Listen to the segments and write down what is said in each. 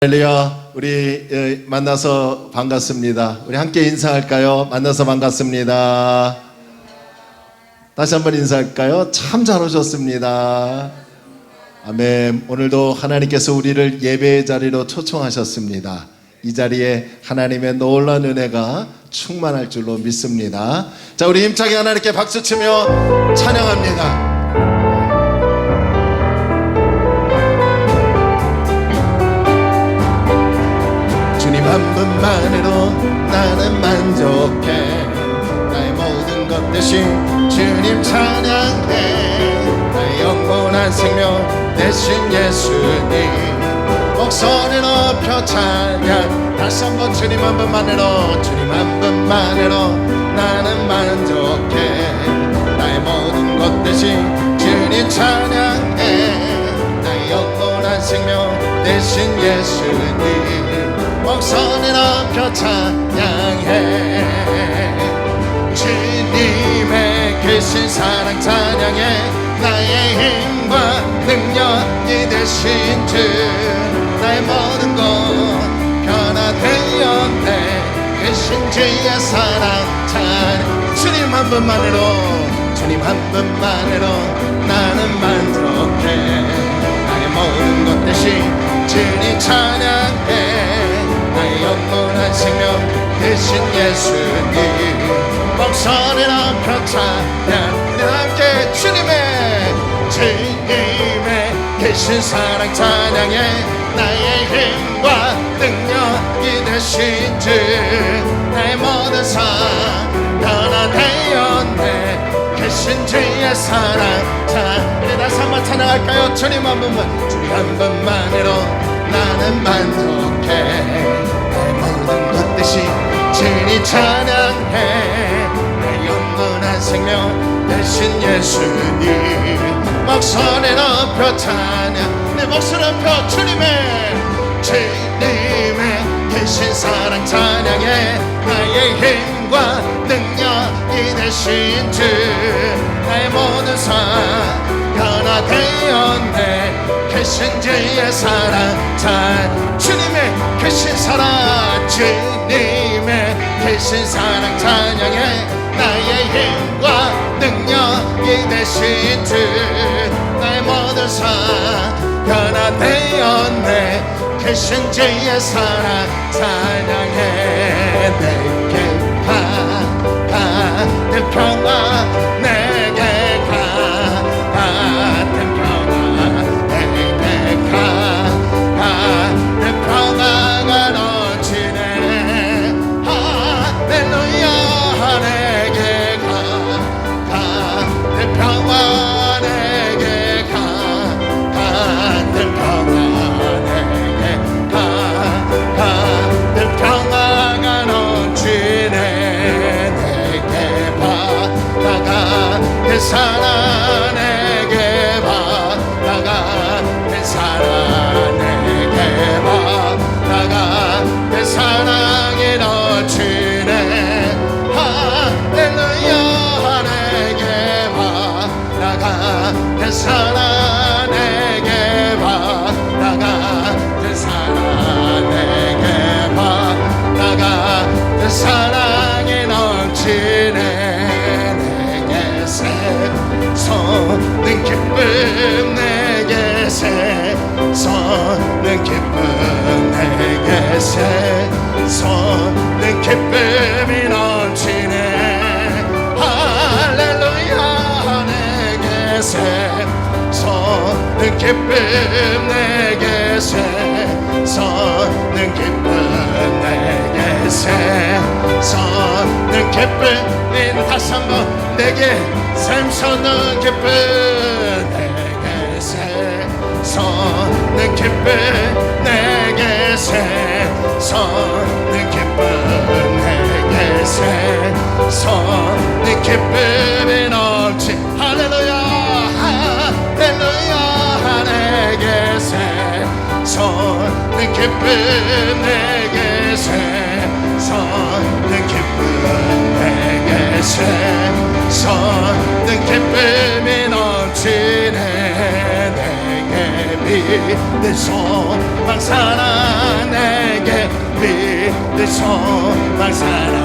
할렐루야. 우리 만나서 반갑습니다. 우리 함께 인사할까요? 만나서 반갑습니다. 다시 한번 인사할까요? 참 잘 오셨습니다. 아멘. 오늘도 하나님께서 우리를 예배의 자리로 초청하셨습니다. 이 자리에 하나님의 놀라운 은혜가 충만할 줄로 믿습니다. 자, 우리 힘차게 하나님께 박수치며 찬양합니다. 한 분만으로 나는 만족해. 나의 모든 것 대신 주님 찬양해. 나의 영원한 생명 대신 예수님 목소리 높여 찬양. 다시 한번 주님 한 분만으로, 주님 한 분만으로 나는 만족해. 나의 모든 것 대신 주님 찬양해. 나의 영원한 생명 대신 예수님 목소리 높여 찬양해. 주님의 크신 사랑 찬양해. 나의 힘과 능력이 되신 주 나의 모든 것 변화되었네. 크신 주의 사랑 찬양. 주님 한 분만으로, 주님 한 분만으로 나는 만족해. 나의 모든 것 대신 주님 찬양해. 나의 영원한 생명 대신 예수님 목소리 높여 찬양. 우리 함께 주님의 계신 사랑 찬양해. 나의 힘과 능력이 되신 주 나의 모든 삶 변화되었네. 계신 주의 사랑 찬양. 우리 다시 한번 찬양할까요? 주님 한 분만, 주님 한 분만으로 나는 만족해. 나의 모든 것 대신 주님 찬양해. 내 영원한 생명 대신 예수님 목소리 높여 찬양. 내 목소리 높여 주님의 계신 사랑 찬양해. 나의 힘과 능력이 되신 주 나의 모든 삶 변화되었네. 계신 주의 사랑 찬양. 주님의 계신 사랑, 주님의 계신 사랑 찬양해. 나의 힘과 능력이 되신 주 나의 모든 삶 변화되었네. 계신 주의 사랑 찬양해. 내게 같은 평화, 내게 같은 평화, 내게 같은 평화가 넘치네. 할렐루야. 내게 같은 평화, 내게 같은 평화, 내게 같은 평화가 넘치네. 내게 바다가 내 사랑, 내게 바다가 내 사랑, 내게 바다가 내 사랑이 넘치네. 할렐루야. 내게 바다가 내 사랑, 내게 바다가 내 사랑, 내게 바다가 내 사랑이 넘치네. 내게 솟는 기쁨, 내게 솟는 기쁨, 내게 솟는 기쁨이 넘치네. 할렐루야. 내게 솟는 기쁨, 내게 솟는 기쁨, 내게 솟는 기쁨이 다시 한번. 내게 샘솟는 기쁨, 내게 샘솟는 기쁨, 내게 샘솟는 기쁨, 내게 샘솟는 기쁨이 넘치. 할렐루야. 할렐루야. 내게 샘솟는 기쁨, 내게 샘솟는 기쁨, 내게 샘솟는 기쁨이 넘치네. 내게 믿을 소망 살아 내게 믿을 소망 살아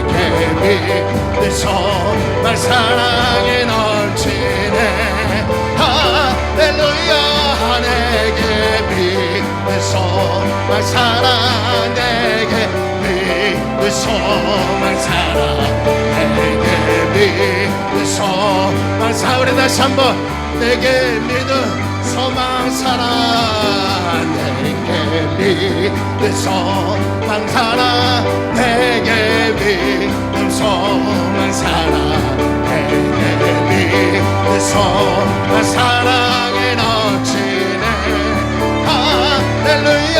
내게 믿을 소망 사랑이 넘치네 할렐루야 내게 믿을 소망 살아 내게 믿을 소망 살아 내게 믿을 소망 살아 우리 다시 한번 내게 믿음 소망 살아 내게 믿음 소망 살아 내게 믿음 소망 살아 내게 믿음 소망 사랑이 넘치네 할렐루야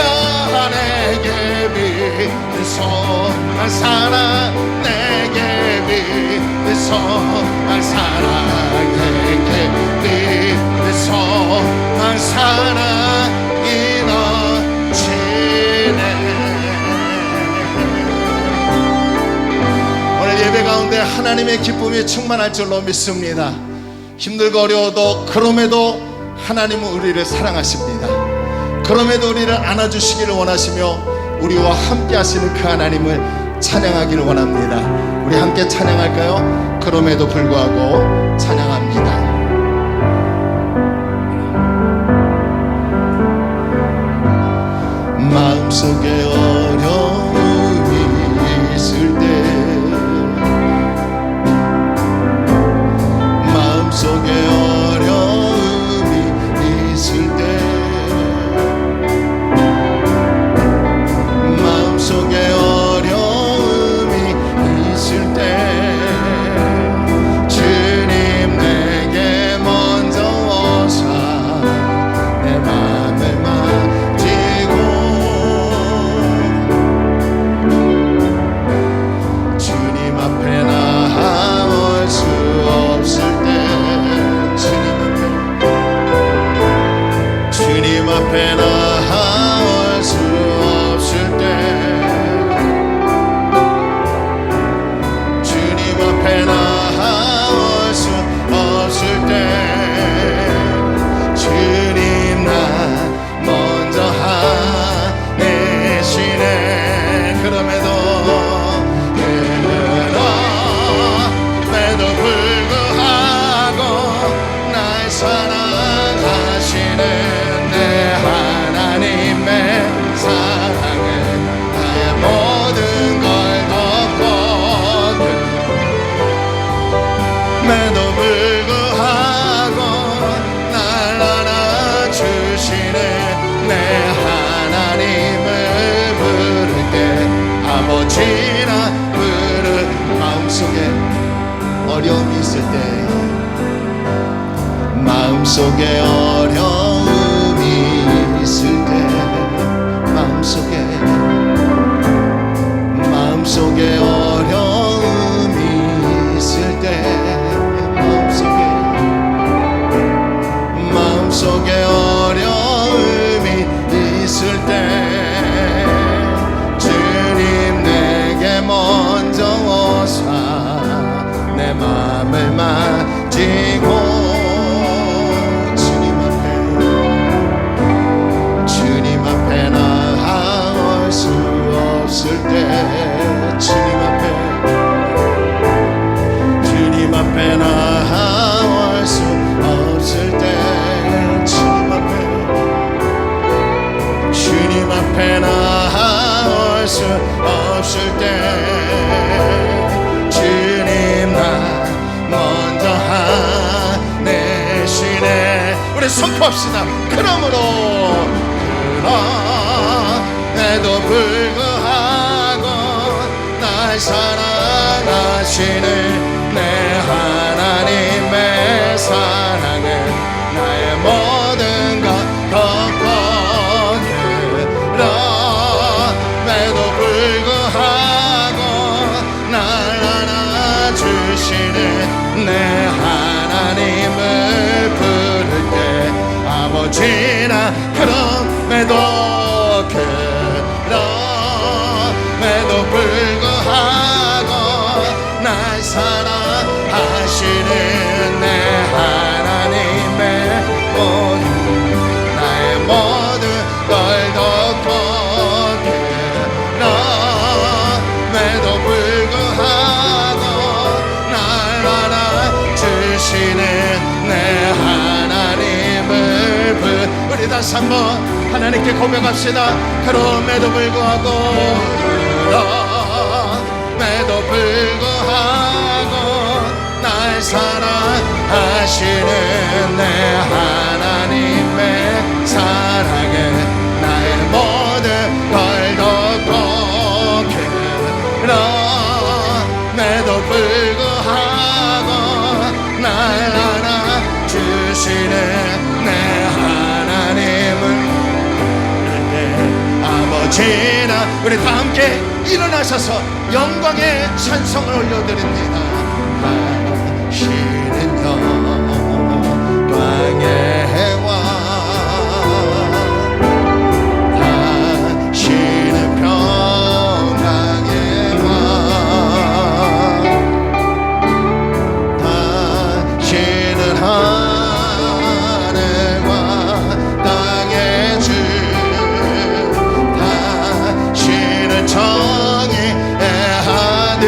내게 믿음 소망 살아 내게 믿음 소망 살아 내게 믿음 소망 사랑이 넘치네 오늘 예배 가운데 하나님의 기쁨이 충만할 줄로 믿습니다. 힘들고 어려워도 그럼에도 하나님은 우리를 사랑하십니다. 그럼에도 우리를 안아주시기를 원하시며 우리와 함께 하시는 그 하나님을 찬양하기를 원합니다. 우리 함께 찬양할까요? 그럼에도 불구하고 찬양합니다. 마음속에 어려움이 있을 때 마음속에 어려움이 있을 때 마음속에 어려움이 있을 때 주님 내게 먼저 오사 내 맘을 만지고 주님 앞에 나올 수 없을 때 주님 앞에 나올 수 없을 때 주님 앞에 나올 수 없을 때 주님 나 먼저 하내시네 그럼에도 불구하고 날 사랑하시는 내 하나님의 사랑은 나의 모든 걸 덮거든 매도 불구하고 날 안아주시는 내 하나님을 부를 때 아버지라 부를 마음속에 어려움이 있을 때 마음속에 어려움이 있을 때 마음속에 어려움이 있을 때 마음속에 어려움이 있을 때 주님 내게 먼저 오사 내 맘을 만지고 주님 앞에 나올 수 없을 때 주님 앞에 나올 수 없을 때 주님 앞에 나올 수 없을 때 주님 나 먼저 하내시네 우리 선포합시다. 그럼에도 불구하고 날 사랑하시는 내 하나님의 사랑은 나의 모든 것 덮어들어매도 불구하고 날 안아주시는 내 하나님을 부를 때 아버지나 그럼에도 불구하고 날 사랑하시는 내 하나님의 온 날 다시 한번 하나님께 고백합시다. 그럼에도 불구하고 날 사랑하시는 내 하나님의 사랑에 나의 모든 걸 덮고 그럼에도 불구하고 날 안아주시는 내 하나님은 아버지나. 우리 다 함께 일어나셔서 영광의 찬송을 올려드립니다. 당신은 영광의 왕, 당신은 평강의 왕, 당신은 하늘과 땅의 주, 당신은 정의의 아들,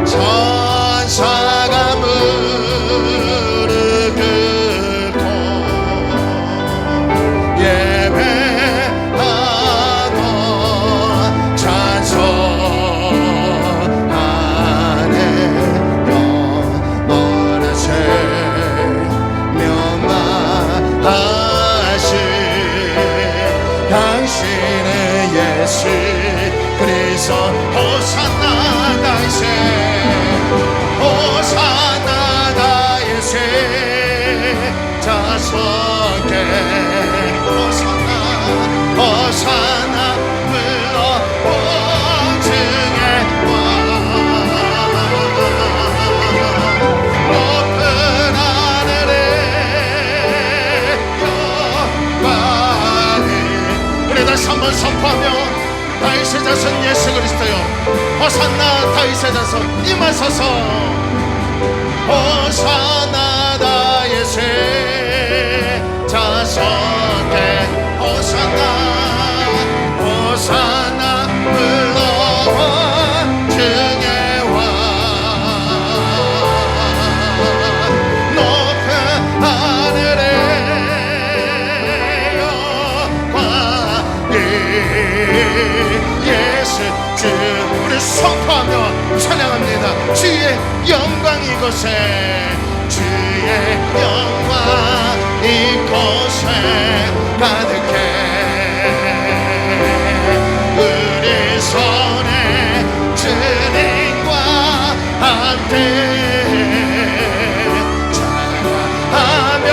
천사가 무릎 꿇고 예배하고 찬송하네. 영원한 생명하신 당신의 예수 그리스도. 호산나 다윗의, 호산나 다윗의 자손께, 호산나 호산나 불러 보증의 왕, 높은 하늘에 영광이. 우리 다시 한번 선포하며 다윗의 자손 예수 그리스도여, 호산나 다윗의 자손 임하소서. 호산나 다윗의 자손께, 호산나 호산나 불러와 중의 왕, 높은 하늘에 영광이. 예수 주 우리 선포하며 찬양합니다. 주의 영광 이곳에, 주의 영광 이곳에 가득해. 우리 손에 주님과 함께 찬양하며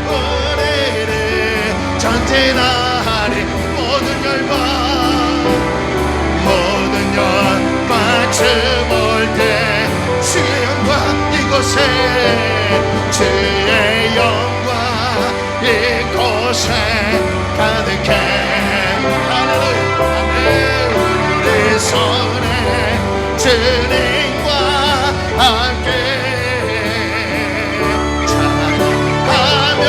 우리를 전진하리. 모든 열방 주 볼 때 주의 영광 이곳에, 주의 영광 이곳에 가득해. 할렐루야. 우리 손에 주님과 함께 찬양하며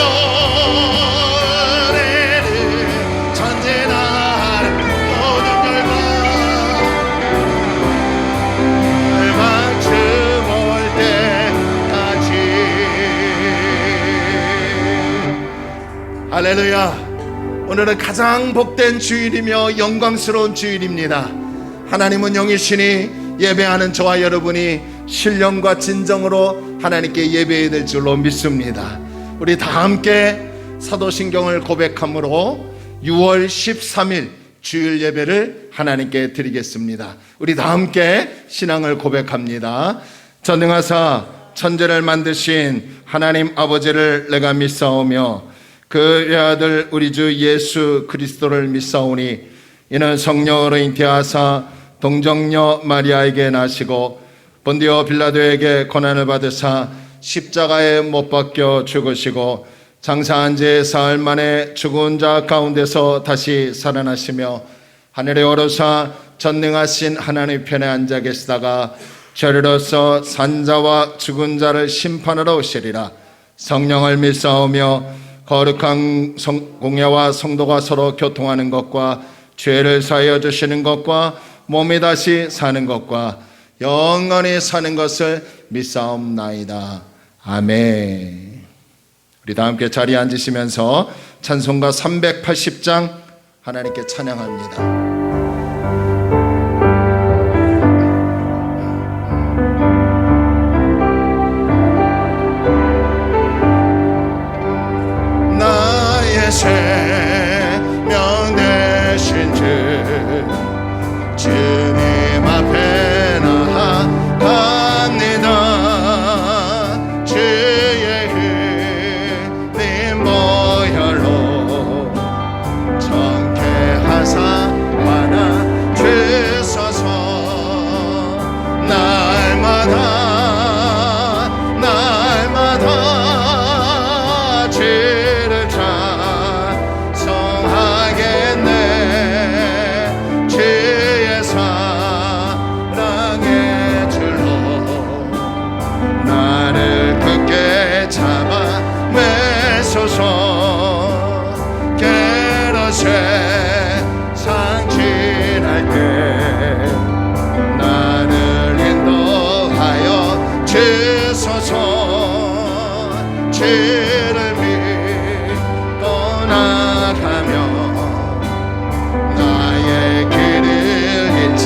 우리를 전진하는 모든 열방 할렐루야. 오늘은 가장 복된 주일이며 영광스러운 주일입니다. 하나님은 영이시니 예배하는 저와 여러분이 신령과 진정으로 하나님께 예배해야 될 줄로 믿습니다. 우리 다 함께 사도신경을 고백함으로 6월 13일 주일 예배를 하나님께 드리겠습니다. 우리 다 함께 신앙을 고백합니다. 전능하사 천지를 만드신 하나님 아버지를 내가 믿사오며 그의 아들 우리 주 예수 그리스도를 믿사오니 이는 성령으로 잉태하사 동정녀 마리아에게 나시고 본디오 빌라도에게 고난을 받으사 십자가에 못 박혀 죽으시고 장사한 지 사흘 만에 죽은 자 가운데서 다시 살아나시며 하늘에 오르사 전능하신 하나님 편에 앉아 계시다가 저리로서 산자와 죽은 자를 심판하러 오시리라. 성령을 믿사오며 거룩한 공예와 성도가 서로 교통하는 것과 죄를 사하여 주시는 것과 몸이 다시 사는 것과 영원히 사는 것을 믿사옵나이다. 아멘. 우리 다 함께 자리에 앉으시면서 찬송가 380장 하나님께 찬양합니다. 생명 되신 주 주님 앞에 나아갑니다. 주의 흘린 보혈로 정케하사 받아 주소서. 날마다 주를 주의 사랑의 줄로 나를 굳게 잡아 매소서. 괴로운 세상 지날 때 나를 인도하여 주소서. 주를 믿고 나가며 나의 길을 잃지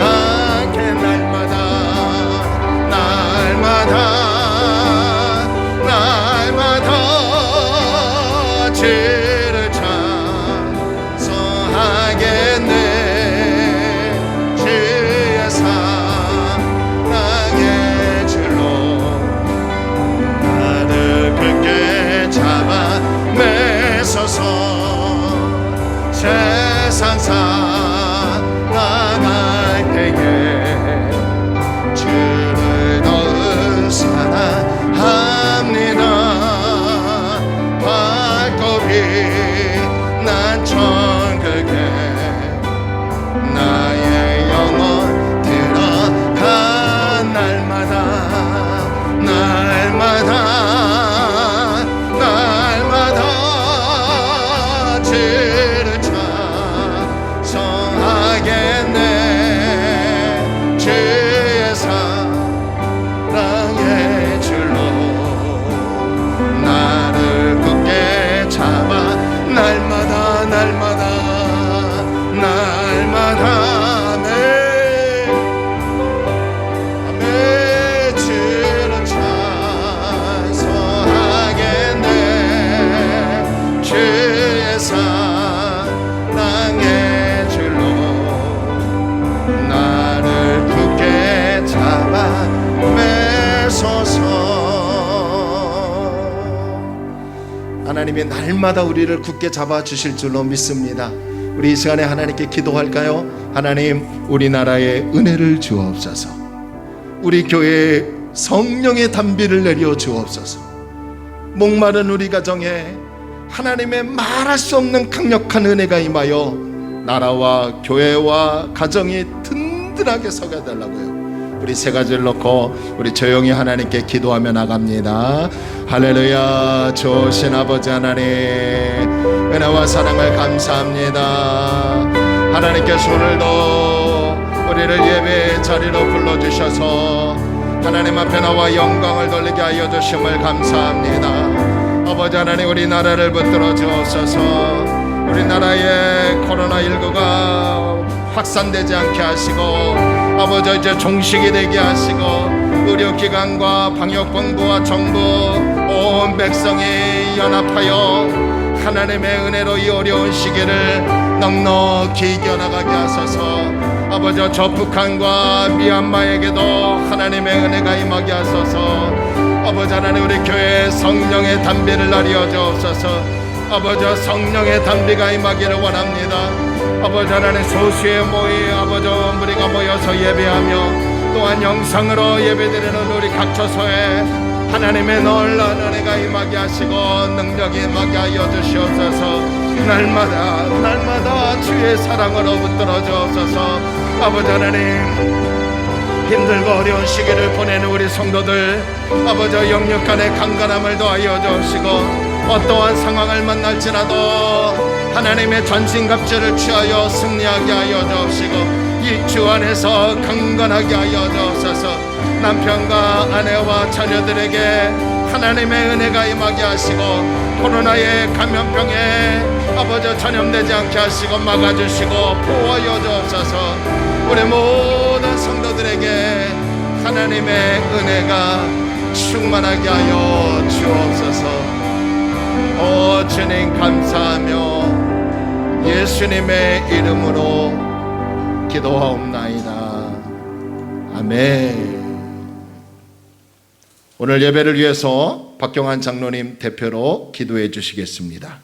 않게 날마다 주를 찬송하겠네. 주의 사랑의 줄로 나를 굳게 잡아 매소서. 세상 살아갈 때에 주를 더 의사합니다. 밝고 빛난 천국에 나의 영혼 들어간 날마다 주를 찬송하겠네. 주의 사랑의 줄로 나를 굳게 잡아 날마다 내 주를 찬송하겠네. 주의 사랑의 줄로 나를 굳게 잡아 매소서. 하나님이 날마다 우리를 굳게 잡아주실 줄로 믿습니다. 우리 이 시간에 하나님께 기도할까요? 하나님, 우리나라에 은혜를 주옵소서. 우리 교회에 성령의 단비를 내려 주옵소서. 목마른 우리 가정에 하나님의 말할 수 없는 강력한 은혜가 임하여 나라와 교회와 가정이 든든하게 서게 해달라고요. 우리 세 가지를 놓고 우리 조용히 하나님께 기도하며 나갑니다. 할렐루야. 좋으신 아버지 하나님, 은혜와 사랑을 감사합니다. 하나님께서 오늘도 우리를 예배의 자리로 불러주셔서 하나님 앞에 나와 영광을 돌리게 하여 주심을 감사합니다. 아버지 하나님, 우리나라를 붙들어 주옵소서. 우리나라에 코로나19가 확산되지 않게 하시고, 아버지 이제 종식이 되게 하시고, 의료기관과 방역본부와 정부 온 백성이 연합하여 하나님의 은혜로 이 어려운 시기를 넉넉히 이겨나가게 하소서. 아버지, 저 북한과 미얀마에게도 하나님의 은혜가 임하게 하소서. 아버지 하나님, 우리 교회에 성령의 단비를 나리어 주옵소서. 아버지, 성령의 단비가 임하기를 원합니다. 아버지 하나님, 소수의 모임 아버지 우리가 모여서 예배하며 또한 영상으로 예배드리는 우리 각 처소에 하나님의 놀라운 은혜가 임하게 하시고 능력이 임하게 하여 주시옵소서. 날마다 주의 사랑으로 붙들어 주옵소서. 아버지 하나님, 힘들고 어려운 시기를 보내는 우리 성도들, 아버지 영육 간의 강건함을 더하여 주시고, 어떠한 상황을 만날지라도 하나님의 전신갑주를 취하여 승리하게 하여 주옵시고, 이 주 안에서 강건하게 하여 주옵소서. 남편과 아내와 자녀들에게 하나님의 은혜가 임하게 하시고 코로나의 감염병에 아버지 전염되지 않게 하시고 막아주시고 보호하여 주옵소서. 우리 모든 성도들에게 하나님의 은혜가 충만하게 하여 주옵소서. 오 주님 감사하며 예수님의 이름으로 기도하옵나이다. 아멘. 오늘 예배를 위해서 박경환 장로님 대표로 기도해 주시겠습니다.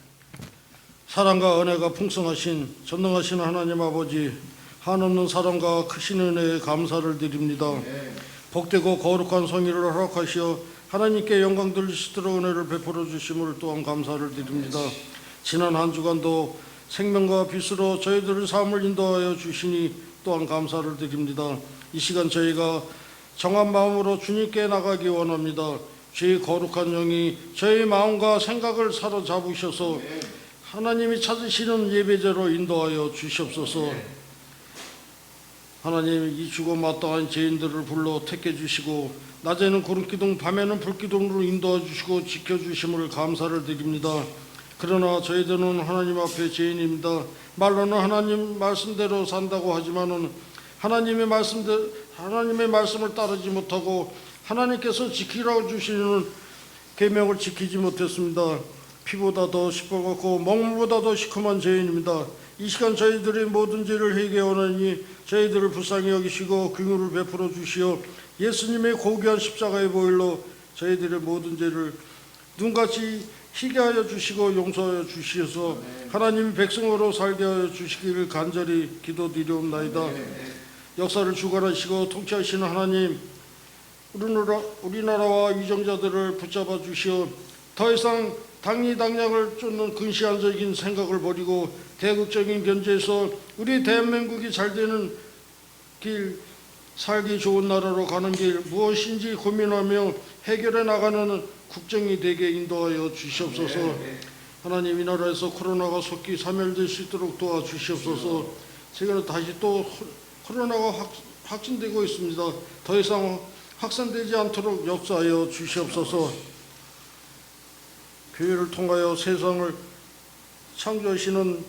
사랑과 은혜가 풍성하신 전능하신 하나님 아버지, 한없는 사랑과 크신 은혜에 감사를 드립니다. 복되고 거룩한 성의를 허락하시어 하나님께 영광 돌리시도록 은혜를 베풀어 주심을 또한 감사를 드립니다. 지난 한 주간도 생명과 빛으로 저희들의 삶을 인도하여 주시니 또한 감사를 드립니다. 이 시간 저희가 정한 마음으로 주님께 나가기 원합니다. 주의 거룩한 영이 저희 마음과 생각을 사로잡으셔서 하나님이 찾으시는 예배자로 인도하여 주시옵소서. 하나님, 이 주고 마땅한 죄인들을 불러 택해 주시고 낮에는 구름기둥 밤에는 불기둥으로 인도해 주시고 지켜주심을 감사를 드립니다. 그러나 저희들은 하나님 앞에 죄인입니다. 말로는 하나님 말씀대로 산다고 하지만은 하나님의 말씀을 따르지 못하고 하나님께서 지키라고 주시는 계명을 지키지 못했습니다. 피보다 더 시뻘겋고 먹물보다 더 시커먼 죄인입니다. 이 시간 저희들의 모든 죄를 회개하오니 저희들을 불쌍히 여기시고 긍휼을 베풀어 주시어 예수님의 고귀한 십자가의 보혈로 저희들의 모든 죄를 눈같이 희게 하여 주시고 용서하여 주시어서 하나님의 백성으로 살게 하여 주시기를 간절히 기도드리옵나이다. 역사를 주관하시고 통치하시는 하나님, 우리나라와 위정자들을 붙잡아 주시어 더 이상 당리당략을 쫓는 근시안적인 생각을 버리고 대국적인 견제에서 우리 대한민국이 잘 되는 길, 살기 좋은 나라로 가는 길, 무엇인지 고민하며 해결해 나가는 국정이 되게 인도하여 주시옵소서. 하나님, 이 나라에서 코로나가 속히 사멸될 수 있도록 도와주시옵소서. 최근에 다시 또 코로나가 확진되고 있습니다. 더 이상 확산되지 않도록 역사하여 주시옵소서. 교회를 통하여 세상을 창조하시는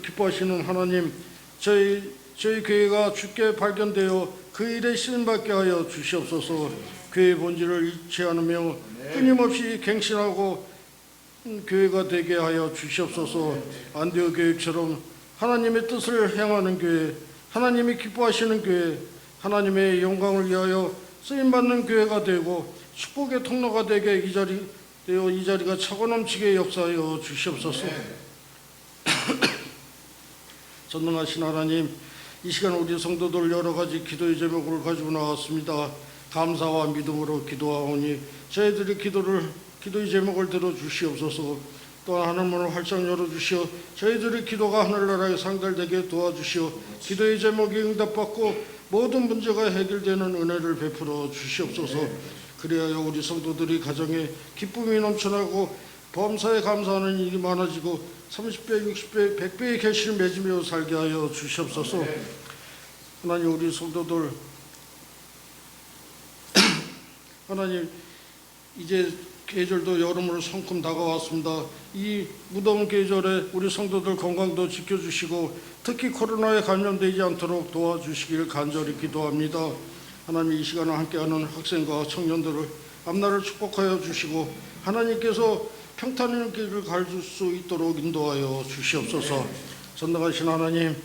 기뻐하시는 하나님, 저희 교회가 주께 발견되어 그 일에 쓰임받게 하여 주시옵소서. 교회의 본질을 잃지 않으며 끊임없이 갱신하고 교회가 되게 하여 주시옵소서. 안디오 교회처럼 하나님의 뜻을 행하는 교회, 하나님이 기뻐하시는 교회, 하나님의 영광을 위하여 쓰임받는 교회가 되고 축복의 통로가 되게 이 자리가 차고 넘치게 역사하여 주시옵소서. 전능하신 하나님, 이 시간 우리 성도들 여러 가지 기도의 제목을 가지고 나왔습니다. 감사와 믿음으로 기도하오니 저희들이 기도의 제목을 들어 주시옵소서. 또한 하늘문을 활짝 열어주시어 저희들의 기도가 하늘나라에 상달되게 도와주시어 기도의 제목이 응답받고 모든 문제가 해결되는 은혜를 베풀어 주시옵소서. 그리하여 우리 성도들이 가정에 기쁨이 넘쳐나고 범사에 감사하는 일이 많아지고 30배, 60배, 100배의 결실을 맺으며 살게 하여 주시옵소서. 하나님, 우리 성도들 하나님, 이제 계절도 여름으로 성큼 다가왔습니다. 이 무더운 계절에 우리 성도들 건강도 지켜주시고 특히 코로나에 감염되지 않도록 도와주시길 간절히 기도합니다. 하나님, 이 시간을 함께하는 학생과 청년들을 앞날을 축복하여 주시고 하나님께서 평탄의 길을 갈 수 있도록 인도하여 주시옵소서. 전능하신 하나님,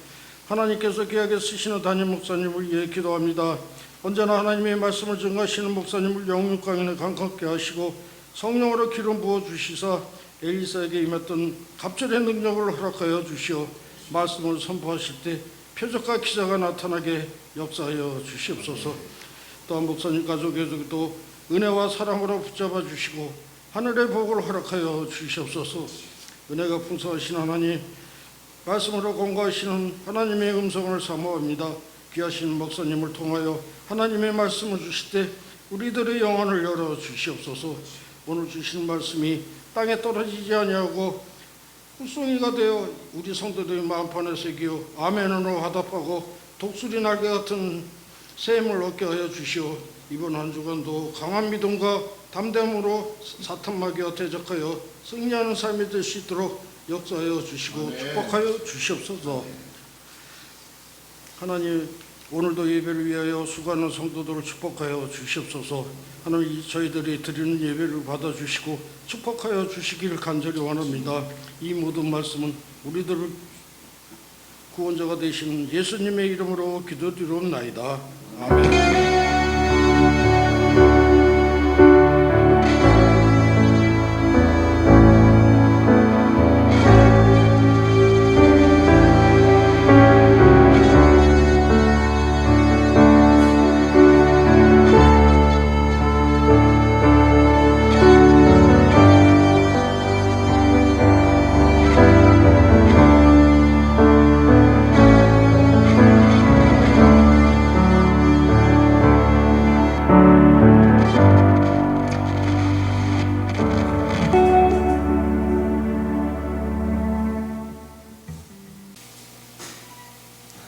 하나님께서 귀하게 쓰시는 담임 목사님을 위해 기도합니다. 언제나 하나님의 말씀을 증거하시는 목사님을 영육강인에 강건케 하시고 성령으로 기름 부어 주시사 엘리사에게 임했던 갑절의 능력을 허락하여 주시어 말씀을 선포하실 때 표적과 기사가 나타나게 역사하여 주시옵소서. 또한 목사님 가족에게도 은혜와 사랑으로 붙잡아 주시고 하늘의 복을 허락하여 주시옵소서. 은혜가 풍성하신 하나님, 말씀으로 공고하시는 하나님의 음성을 사모합니다. 귀하신 목사님을 통하여 하나님의 말씀을 주실 때 우리들의 영혼을 열어 주시옵소서. 오늘 주시는 말씀이 땅에 떨어지지 아니하고 꿀송이가 되어 우리 성도들의 마음판에 새기어 아멘으로 화답하고 독수리 날개 같은 샘을 얻게 하여 주시오 이번 한 주간도 강한 믿음과 담대함으로 사탄 마귀와 대적하여 승리하는 삶이 될 수 있도록 역사하여 주시고 축복하여 주시옵소서. 하나님, 오늘도 예배를 위하여 수고하는 성도들을 축복하여 주시옵소서. 하나님, 저희들이 드리는 예배를 받아주시고 축복하여 주시기를 간절히 원합니다. 이 모든 말씀은 우리들을 구원자가 되시는 예수님의 이름으로 기도드리옵나이다. 아멘.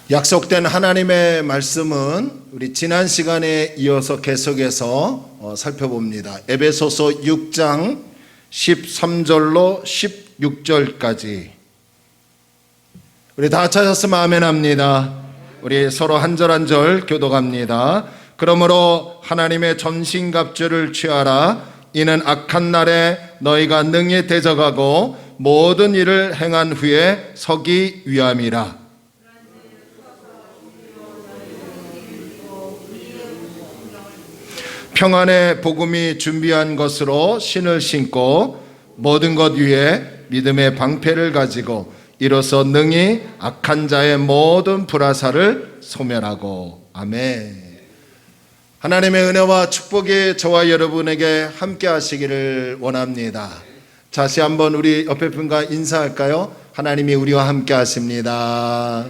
약속된 하나님의 말씀은 우리 지난 시간에 이어서 계속해서 살펴봅니다. 에베소서 6장 13절로 16절까지. 우리 다 찾았으면 아멘 합니다. 우리 서로 한 절 한 절 교독합니다. 그러므로 하나님의 전신갑주를 취하라. 이는 악한 날에 너희가 능히 대적하고 모든 일을 행한 후에 서기 위함이라. 평안의 복음이 준비한 것으로 신을 신고 모든 것 위에 믿음의 방패를 가지고 이로써 능히 악한 자의 모든 불화살을 소멸하고. 아멘. 하나님의 은혜와 축복이 저와 여러분에게 함께 하시기를 원합니다. 다시 한번 우리 옆에 분과 인사할까요? 하나님이 우리와 함께 하십니다.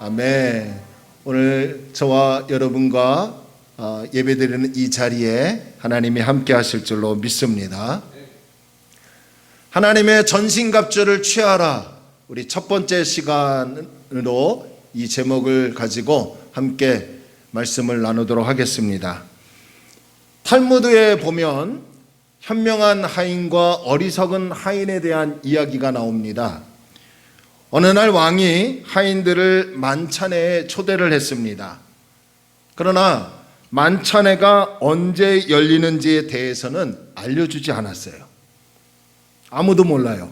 아멘. 오늘 저와 여러분과 예배드리는 이 자리에 하나님이 함께 하실 줄로 믿습니다. 하나님의 전신갑주를 취하라. 우리 첫 번째 시간으로 이 제목을 가지고 함께 말씀을 나누도록 하겠습니다. 탈무드에 보면 현명한 하인과 어리석은 하인에 대한 이야기가 나옵니다. 어느 날 왕이 하인들을 만찬회에 초대를 했습니다. 그러나 만찬회가 언제 열리는지에 대해서는 알려주지 않았어요. 아무도 몰라요.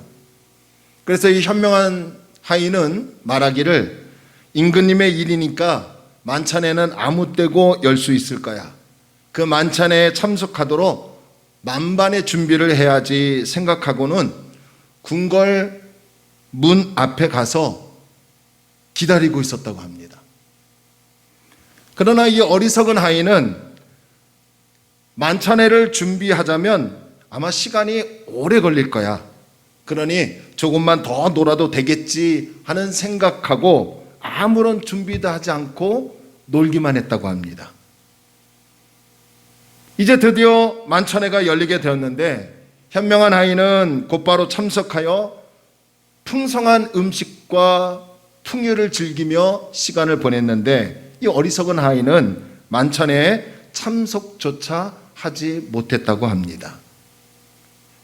그래서 이 현명한 하인은 말하기를 임금님의 일이니까 만찬회는 아무 때고 열 수 있을 거야. 그 만찬회에 참석하도록 만반의 준비를 해야지 생각하고는 궁궐 문 앞에 가서 기다리고 있었다고 합니다. 그러나 이 어리석은 하인은 만찬회를 준비하자면 아마 시간이 오래 걸릴 거야. 그러니 조금만 더 놀아도 되겠지 하는 생각하고 아무런 준비도 하지 않고 놀기만 했다고 합니다. 이제 드디어 만찬회가 열리게 되었는데 현명한 하인은 곧바로 참석하여 풍성한 음식과 풍요를 즐기며 시간을 보냈는데 이 어리석은 하인은 만찬회에 참석조차 하지 못했다고 합니다.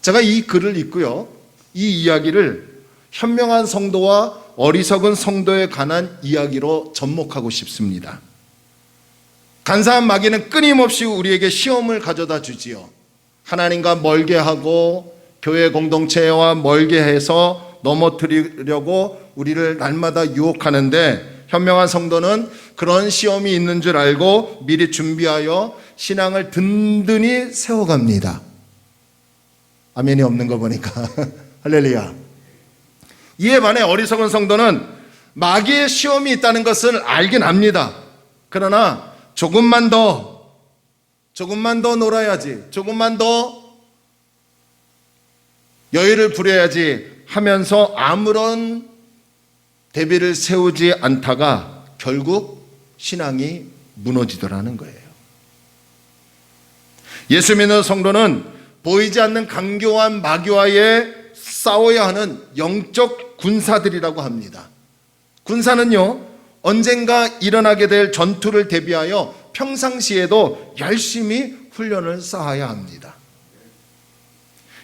제가 이 글을 읽고요, 이 이야기를 현명한 성도와 어리석은 성도에 관한 이야기로 접목하고 싶습니다. 간사한 마귀는 끊임없이 우리에게 시험을 가져다 주지요. 하나님과 멀게 하고 교회 공동체와 멀게 해서 넘어뜨리려고 우리를 날마다 유혹하는데 현명한 성도는 그런 시험이 있는 줄 알고 미리 준비하여 신앙을 든든히 세워갑니다. 아멘이 없는 거 보니까 할렐루야. 이에 반해 어리석은 성도는 마귀의 시험이 있다는 것을 알긴 압니다. 그러나 조금만 더 놀아야지, 조금만 더 여유를 부려야지 하면서 아무런 대비를 세우지 않다가 결국 신앙이 무너지더라는 거예요. 예수 믿는 성도는 보이지 않는 강교한 마귀와의 싸워야 하는 영적 군사들이라고 합니다. 군사는요, 언젠가 일어나게 될 전투를 대비하여 평상시에도 열심히 훈련을 쌓아야 합니다.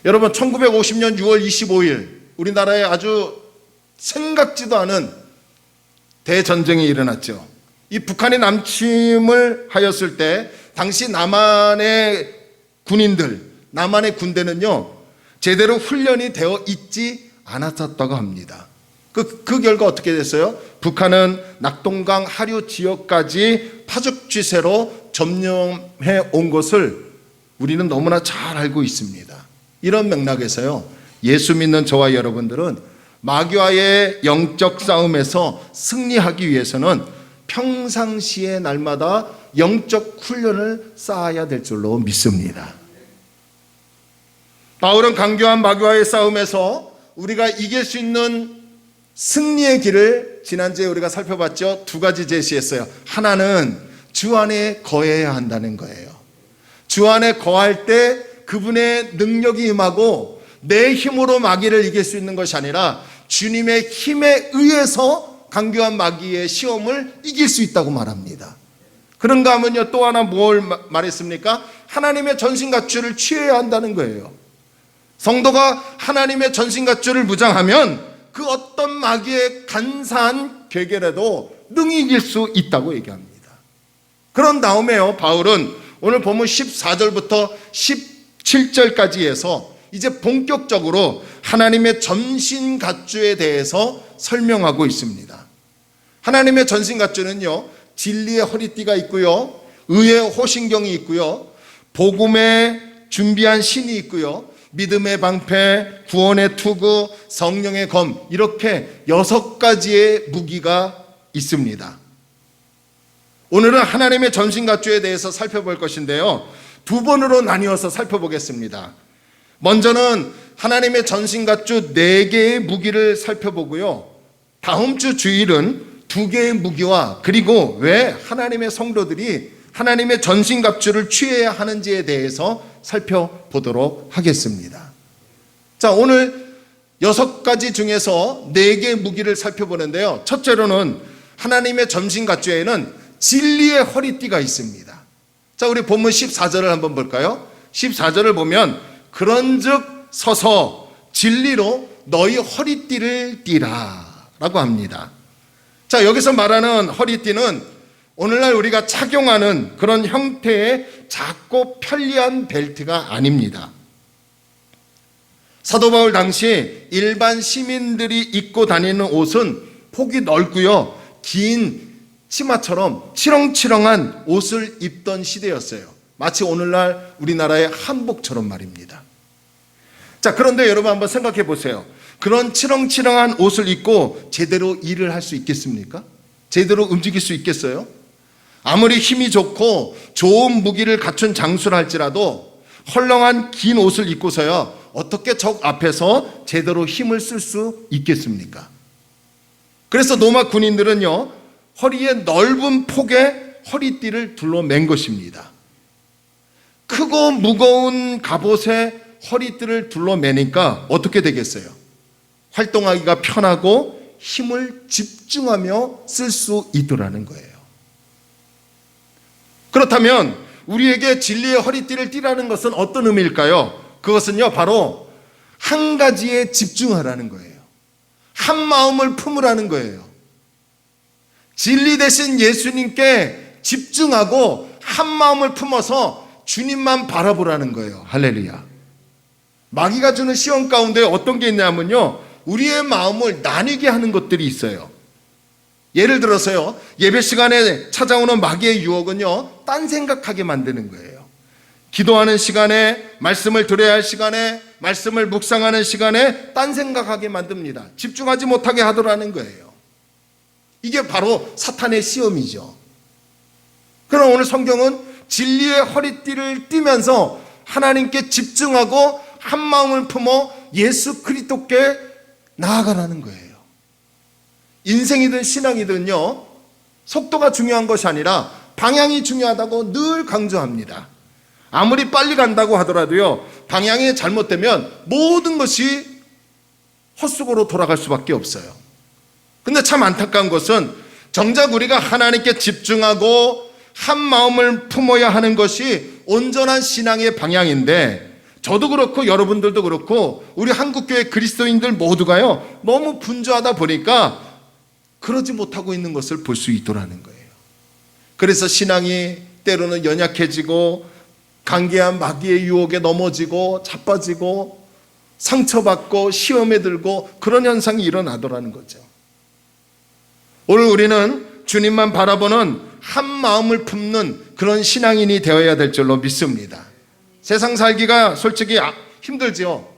여러분, 1950년 6월 25일 우리나라에 아주 생각지도 않은 대전쟁이 일어났죠. 이 북한이 남침을 하였을 때 당시 남한의 군인들, 남한의 군대는요 제대로 훈련이 되어 있지 않았었다고 합니다. 그 결과 어떻게 됐어요? 북한은 낙동강 하류 지역까지 파죽지세로 점령해 온 것을 우리는 너무나 잘 알고 있습니다. 이런 맥락에서요, 예수 믿는 저와 여러분들은 마귀와의 영적 싸움에서 승리하기 위해서는 평상시에 날마다 영적 훈련을 쌓아야 될 줄로 믿습니다. 바울은 강교한 마귀와의 싸움에서 우리가 이길 수 있는 승리의 길을 지난주에 우리가 살펴봤죠. 두 가지 제시했어요. 하나는 주 안에 거해야 한다는 거예요. 주 안에 거할 때 그분의 능력이 임하고 내 힘으로 마귀를 이길 수 있는 것이 아니라 주님의 힘에 의해서 강교한 마귀의 시험을 이길 수 있다고 말합니다. 그런가 하면요, 또 하나 뭘 말했습니까? 하나님의 전신갑주를 취해야 한다는 거예요. 성도가 하나님의 전신갑주를 무장하면 그 어떤 마귀의 간사한 괴계라도 능히 이길 수 있다고 얘기합니다. 그런 다음에요, 바울은 오늘 본문 14절부터 17절까지 해서 이제 본격적으로 하나님의 전신갑주에 대해서 설명하고 있습니다. 하나님의 전신갑주는요, 진리의 허리띠가 있고요, 의의 호신경이 있고요, 복음에 준비한 신이 있고요, 믿음의 방패, 구원의 투구, 성령의 검, 이렇게 6가지의 무기가 있습니다. 오늘은 하나님의 전신갑주에 대해서 살펴볼 것인데요, 두 번으로 나뉘어서 살펴보겠습니다. 먼저는 하나님의 전신갑주 4개의 무기를 살펴보고요, 다음 주 주일은 2개의 무기와 그리고 왜 하나님의 성도들이 하나님의 전신갑주를 취해야 하는지에 대해서 살펴보도록 하겠습니다. 자, 오늘 6가지 중에서 4개의 무기를 살펴보는데요, 첫째로는 하나님의 전신갑주에는 진리의 허리띠가 있습니다. 자, 우리 본문 14절을 한번 볼까요? 14절을 보면 그런즉 서서 진리로 너희 허리띠를 띠라 라고 합니다. 자, 여기서 말하는 허리띠는 오늘날 우리가 착용하는 그런 형태의 작고 편리한 벨트가 아닙니다. 사도 바울 당시 일반 시민들이 입고 다니는 옷은 폭이 넓고요, 긴 치마처럼 치렁치렁한 옷을 입던 시대였어요. 마치 오늘날 우리나라의 한복처럼 말입니다. 자, 그런데 여러분 한번 생각해 보세요. 그런 치렁치렁한 옷을 입고 제대로 일을 할 수 있겠습니까? 제대로 움직일 수 있겠어요? 아무리 힘이 좋고 좋은 무기를 갖춘 장수를 할지라도 헐렁한 긴 옷을 입고서야 어떻게 적 앞에서 제대로 힘을 쓸 수 있겠습니까? 그래서 로마 군인들은요, 허리에 넓은 폭의 허리띠를 둘러맨 것입니다. 크고 무거운 갑옷에 허리띠를 둘러매니까 어떻게 되겠어요? 활동하기가 편하고 힘을 집중하며 쓸 수 있더라는 거예요. 그렇다면 우리에게 진리의 허리띠를 띠라는 것은 어떤 의미일까요? 그것은요, 바로 한 가지에 집중하라는 거예요. 한 마음을 품으라는 거예요. 진리 대신 예수님께 집중하고 한 마음을 품어서 주님만 바라보라는 거예요. 할렐루야. 마귀가 주는 시험 가운데 어떤 게 있냐면요, 우리의 마음을 나뉘게 하는 것들이 있어요. 예를 들어서요, 예배 시간에 찾아오는 마귀의 유혹은요, 딴 생각하게 만드는 거예요. 기도하는 시간에, 말씀을 들어야 할 시간에, 말씀을 묵상하는 시간에 딴 생각하게 만듭니다. 집중하지 못하게 하더라는 거예요. 이게 바로 사탄의 시험이죠. 그러나 오늘 성경은 진리의 허리띠를 띠면서 하나님께 집중하고 한 마음을 품어 예수 그리스도께 나아가라는 거예요. 인생이든 신앙이든요, 속도가 중요한 것이 아니라 방향이 중요하다고 늘 강조합니다. 아무리 빨리 간다고 하더라도요, 방향이 잘못되면 모든 것이 헛수고로 돌아갈 수밖에 없어요. 근데 참 안타까운 것은 정작 우리가 하나님께 집중하고 한 마음을 품어야 하는 것이 온전한 신앙의 방향인데, 저도 그렇고 여러분들도 그렇고 우리 한국교회 그리스도인들 모두가요 너무 분주하다 보니까 그러지 못하고 있는 것을 볼 수 있더라는 거예요. 그래서 신앙이 때로는 연약해지고 간계한 마귀의 유혹에 넘어지고 자빠지고 상처받고 시험에 들고 그런 현상이 일어나더라는 거죠. 오늘 우리는 주님만 바라보는 한 마음을 품는 그런 신앙인이 되어야 될 줄로 믿습니다. 세상 살기가 솔직히 힘들지요.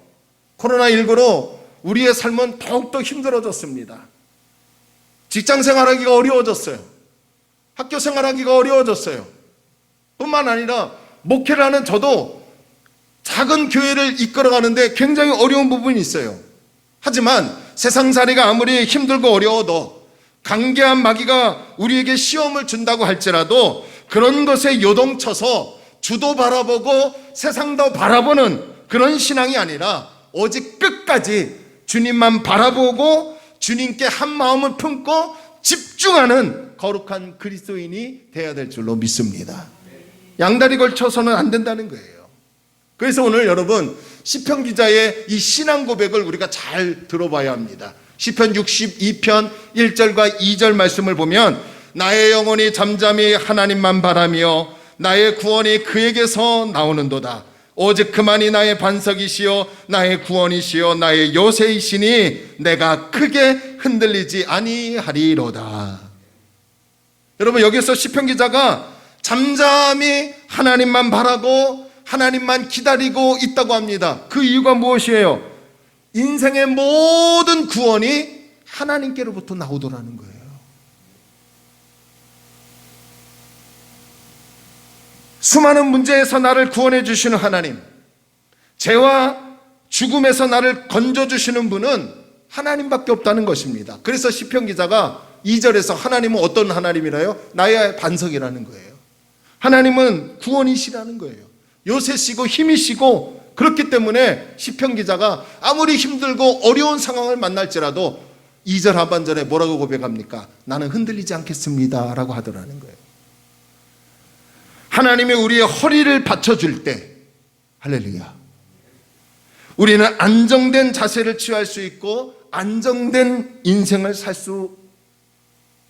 코로나19로 우리의 삶은 더욱더 힘들어졌습니다. 직장 생활하기가 어려워졌어요. 학교 생활하기가 어려워졌어요. 뿐만 아니라 목회를 하는 저도 작은 교회를 이끌어가는데 굉장히 어려운 부분이 있어요. 하지만 세상살이가 아무리 힘들고 어려워도 간계한 마귀가 우리에게 시험을 준다고 할지라도 그런 것에 요동쳐서 주도 바라보고 세상도 바라보는 그런 신앙이 아니라 오직 끝까지 주님만 바라보고 주님께 한 마음을 품고 집중하는 거룩한 그리스도인이 되어야 될 줄로 믿습니다. 양다리 걸쳐서는 안 된다는 거예요. 그래서 오늘 여러분 시편 기자의 이 신앙 고백을 우리가 잘 들어봐야 합니다. 시편 62편 1절과 2절 말씀을 보면 나의 영혼이 잠잠히 하나님만 바라며 나의 구원이 그에게서 나오는도다. 오직 그만이 나의 반석이시요 나의 구원이시요 나의 요새이시니 내가 크게 흔들리지 아니하리로다. 여러분 여기서 시편 기자가 잠잠히 하나님만 바라고 하나님만 기다리고 있다고 합니다. 그 이유가 무엇이에요? 인생의 모든 구원이 하나님께로부터 나오더라는 거예요. 수많은 문제에서 나를 구원해 주시는 하나님, 죄와 죽음에서 나를 건져 주시는 분은 하나님밖에 없다는 것입니다. 그래서 시편 기자가 2절에서 하나님은 어떤 하나님이라요? 나의 반석이라는 거예요. 하나님은 구원이시라는 거예요. 요새시고 힘이시고, 그렇기 때문에 시편 기자가 아무리 힘들고 어려운 상황을 만날지라도 2절 하반절에 뭐라고 고백합니까? 나는 흔들리지 않겠습니다 라고 하더라는 거예요. 하나님이 우리의 허리를 받쳐줄 때, 할렐루야, 우리는 안정된 자세를 취할 수 있고 안정된 인생을 살 수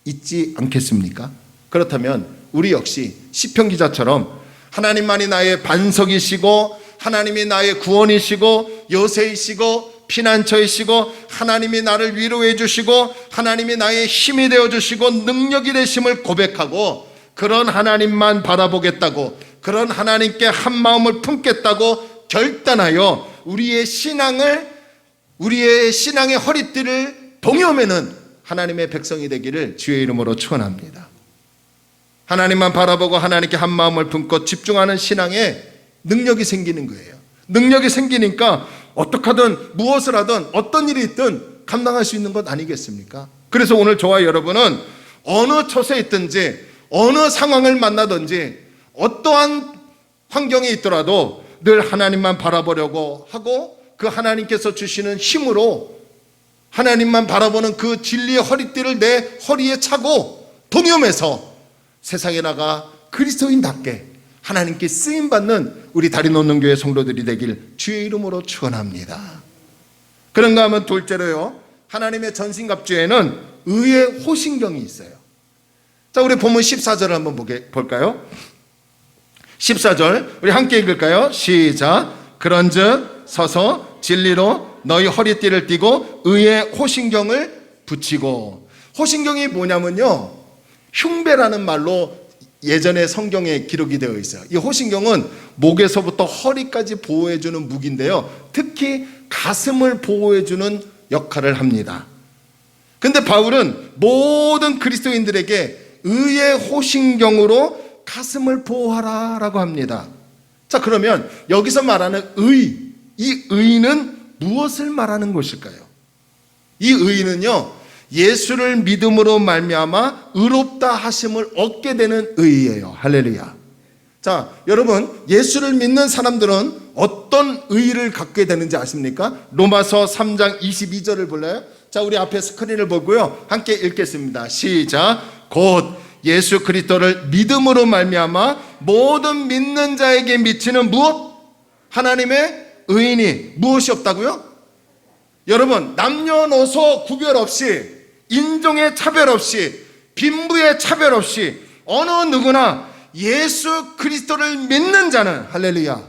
있지 않겠습니까? 그렇다면 우리 역시 시편 기자처럼 하나님만이 나의 반석이시고 하나님이 나의 구원이시고 요새이시고 피난처이시고 하나님이 나를 위로해 주시고 하나님이 나의 힘이 되어 주시고 능력이 되심을 고백하고 그런 하나님만 바라보겠다고, 그런 하나님께 한 마음을 품겠다고 결단하여 우리의 신앙의 허리띠를 동여매는 하나님의 백성이 되기를 주의 이름으로 축원합니다. 하나님만 바라보고 하나님께 한 마음을 품고 집중하는 신앙에 능력이 생기는 거예요. 능력이 생기니까 어떻게 하든 무엇을 하든 어떤 일이 있든 감당할 수 있는 것 아니겠습니까? 그래서 오늘 저와 여러분은 어느 처소에 있든지 어느 상황을 만나든지 어떠한 환경에 있더라도 늘 하나님만 바라보려고 하고 그 하나님께서 주시는 힘으로 하나님만 바라보는 그 진리의 허리띠를 내 허리에 차고 동염해서 세상에 나가 그리스도인답게 하나님께 쓰임받는 우리 다리놓는 성도들이 되길 주의 이름으로 축원합니다. 그런가 하면 둘째로요, 하나님의 전신갑주에는 의의 호신경이 있어요. 자, 우리 본문 14절을 한번 볼까요? 14절 우리 함께 읽을까요? 시작. 그런즉 서서 진리로 너희 허리띠를 띠고 의의 호신경을 붙이고. 호신경이 뭐냐면요, 흉배라는 말로 예전에 성경에 기록이 되어 있어요. 이 호신경은 목에서부터 허리까지 보호해주는 무기인데요, 특히 가슴을 보호해주는 역할을 합니다. 근데 바울은 모든 그리스도인들에게 의의 호신경으로 가슴을 보호하라 라고 합니다. 자, 그러면 여기서 말하는 의, 이 의는 무엇을 말하는 것일까요? 이 의는요, 예수를 믿음으로 말미암아 의롭다 하심을 얻게 되는 의예요. 할렐루야. 자, 여러분, 예수를 믿는 사람들은 어떤 의를 갖게 되는지 아십니까? 로마서 3장 22절을 볼래요? 자, 우리 앞에 스크린을 보고요, 함께 읽겠습니다. 시작. 곧 예수 그리스도를 믿음으로 말미암아 모든 믿는 자에게 미치는 무엇? 하나님의 의인이 무엇이 없다고요? 여러분, 남녀노소 구별 없이, 인종의 차별 없이, 빈부의 차별 없이 어느 누구나 예수 그리스도를 믿는 자는, 할렐루야,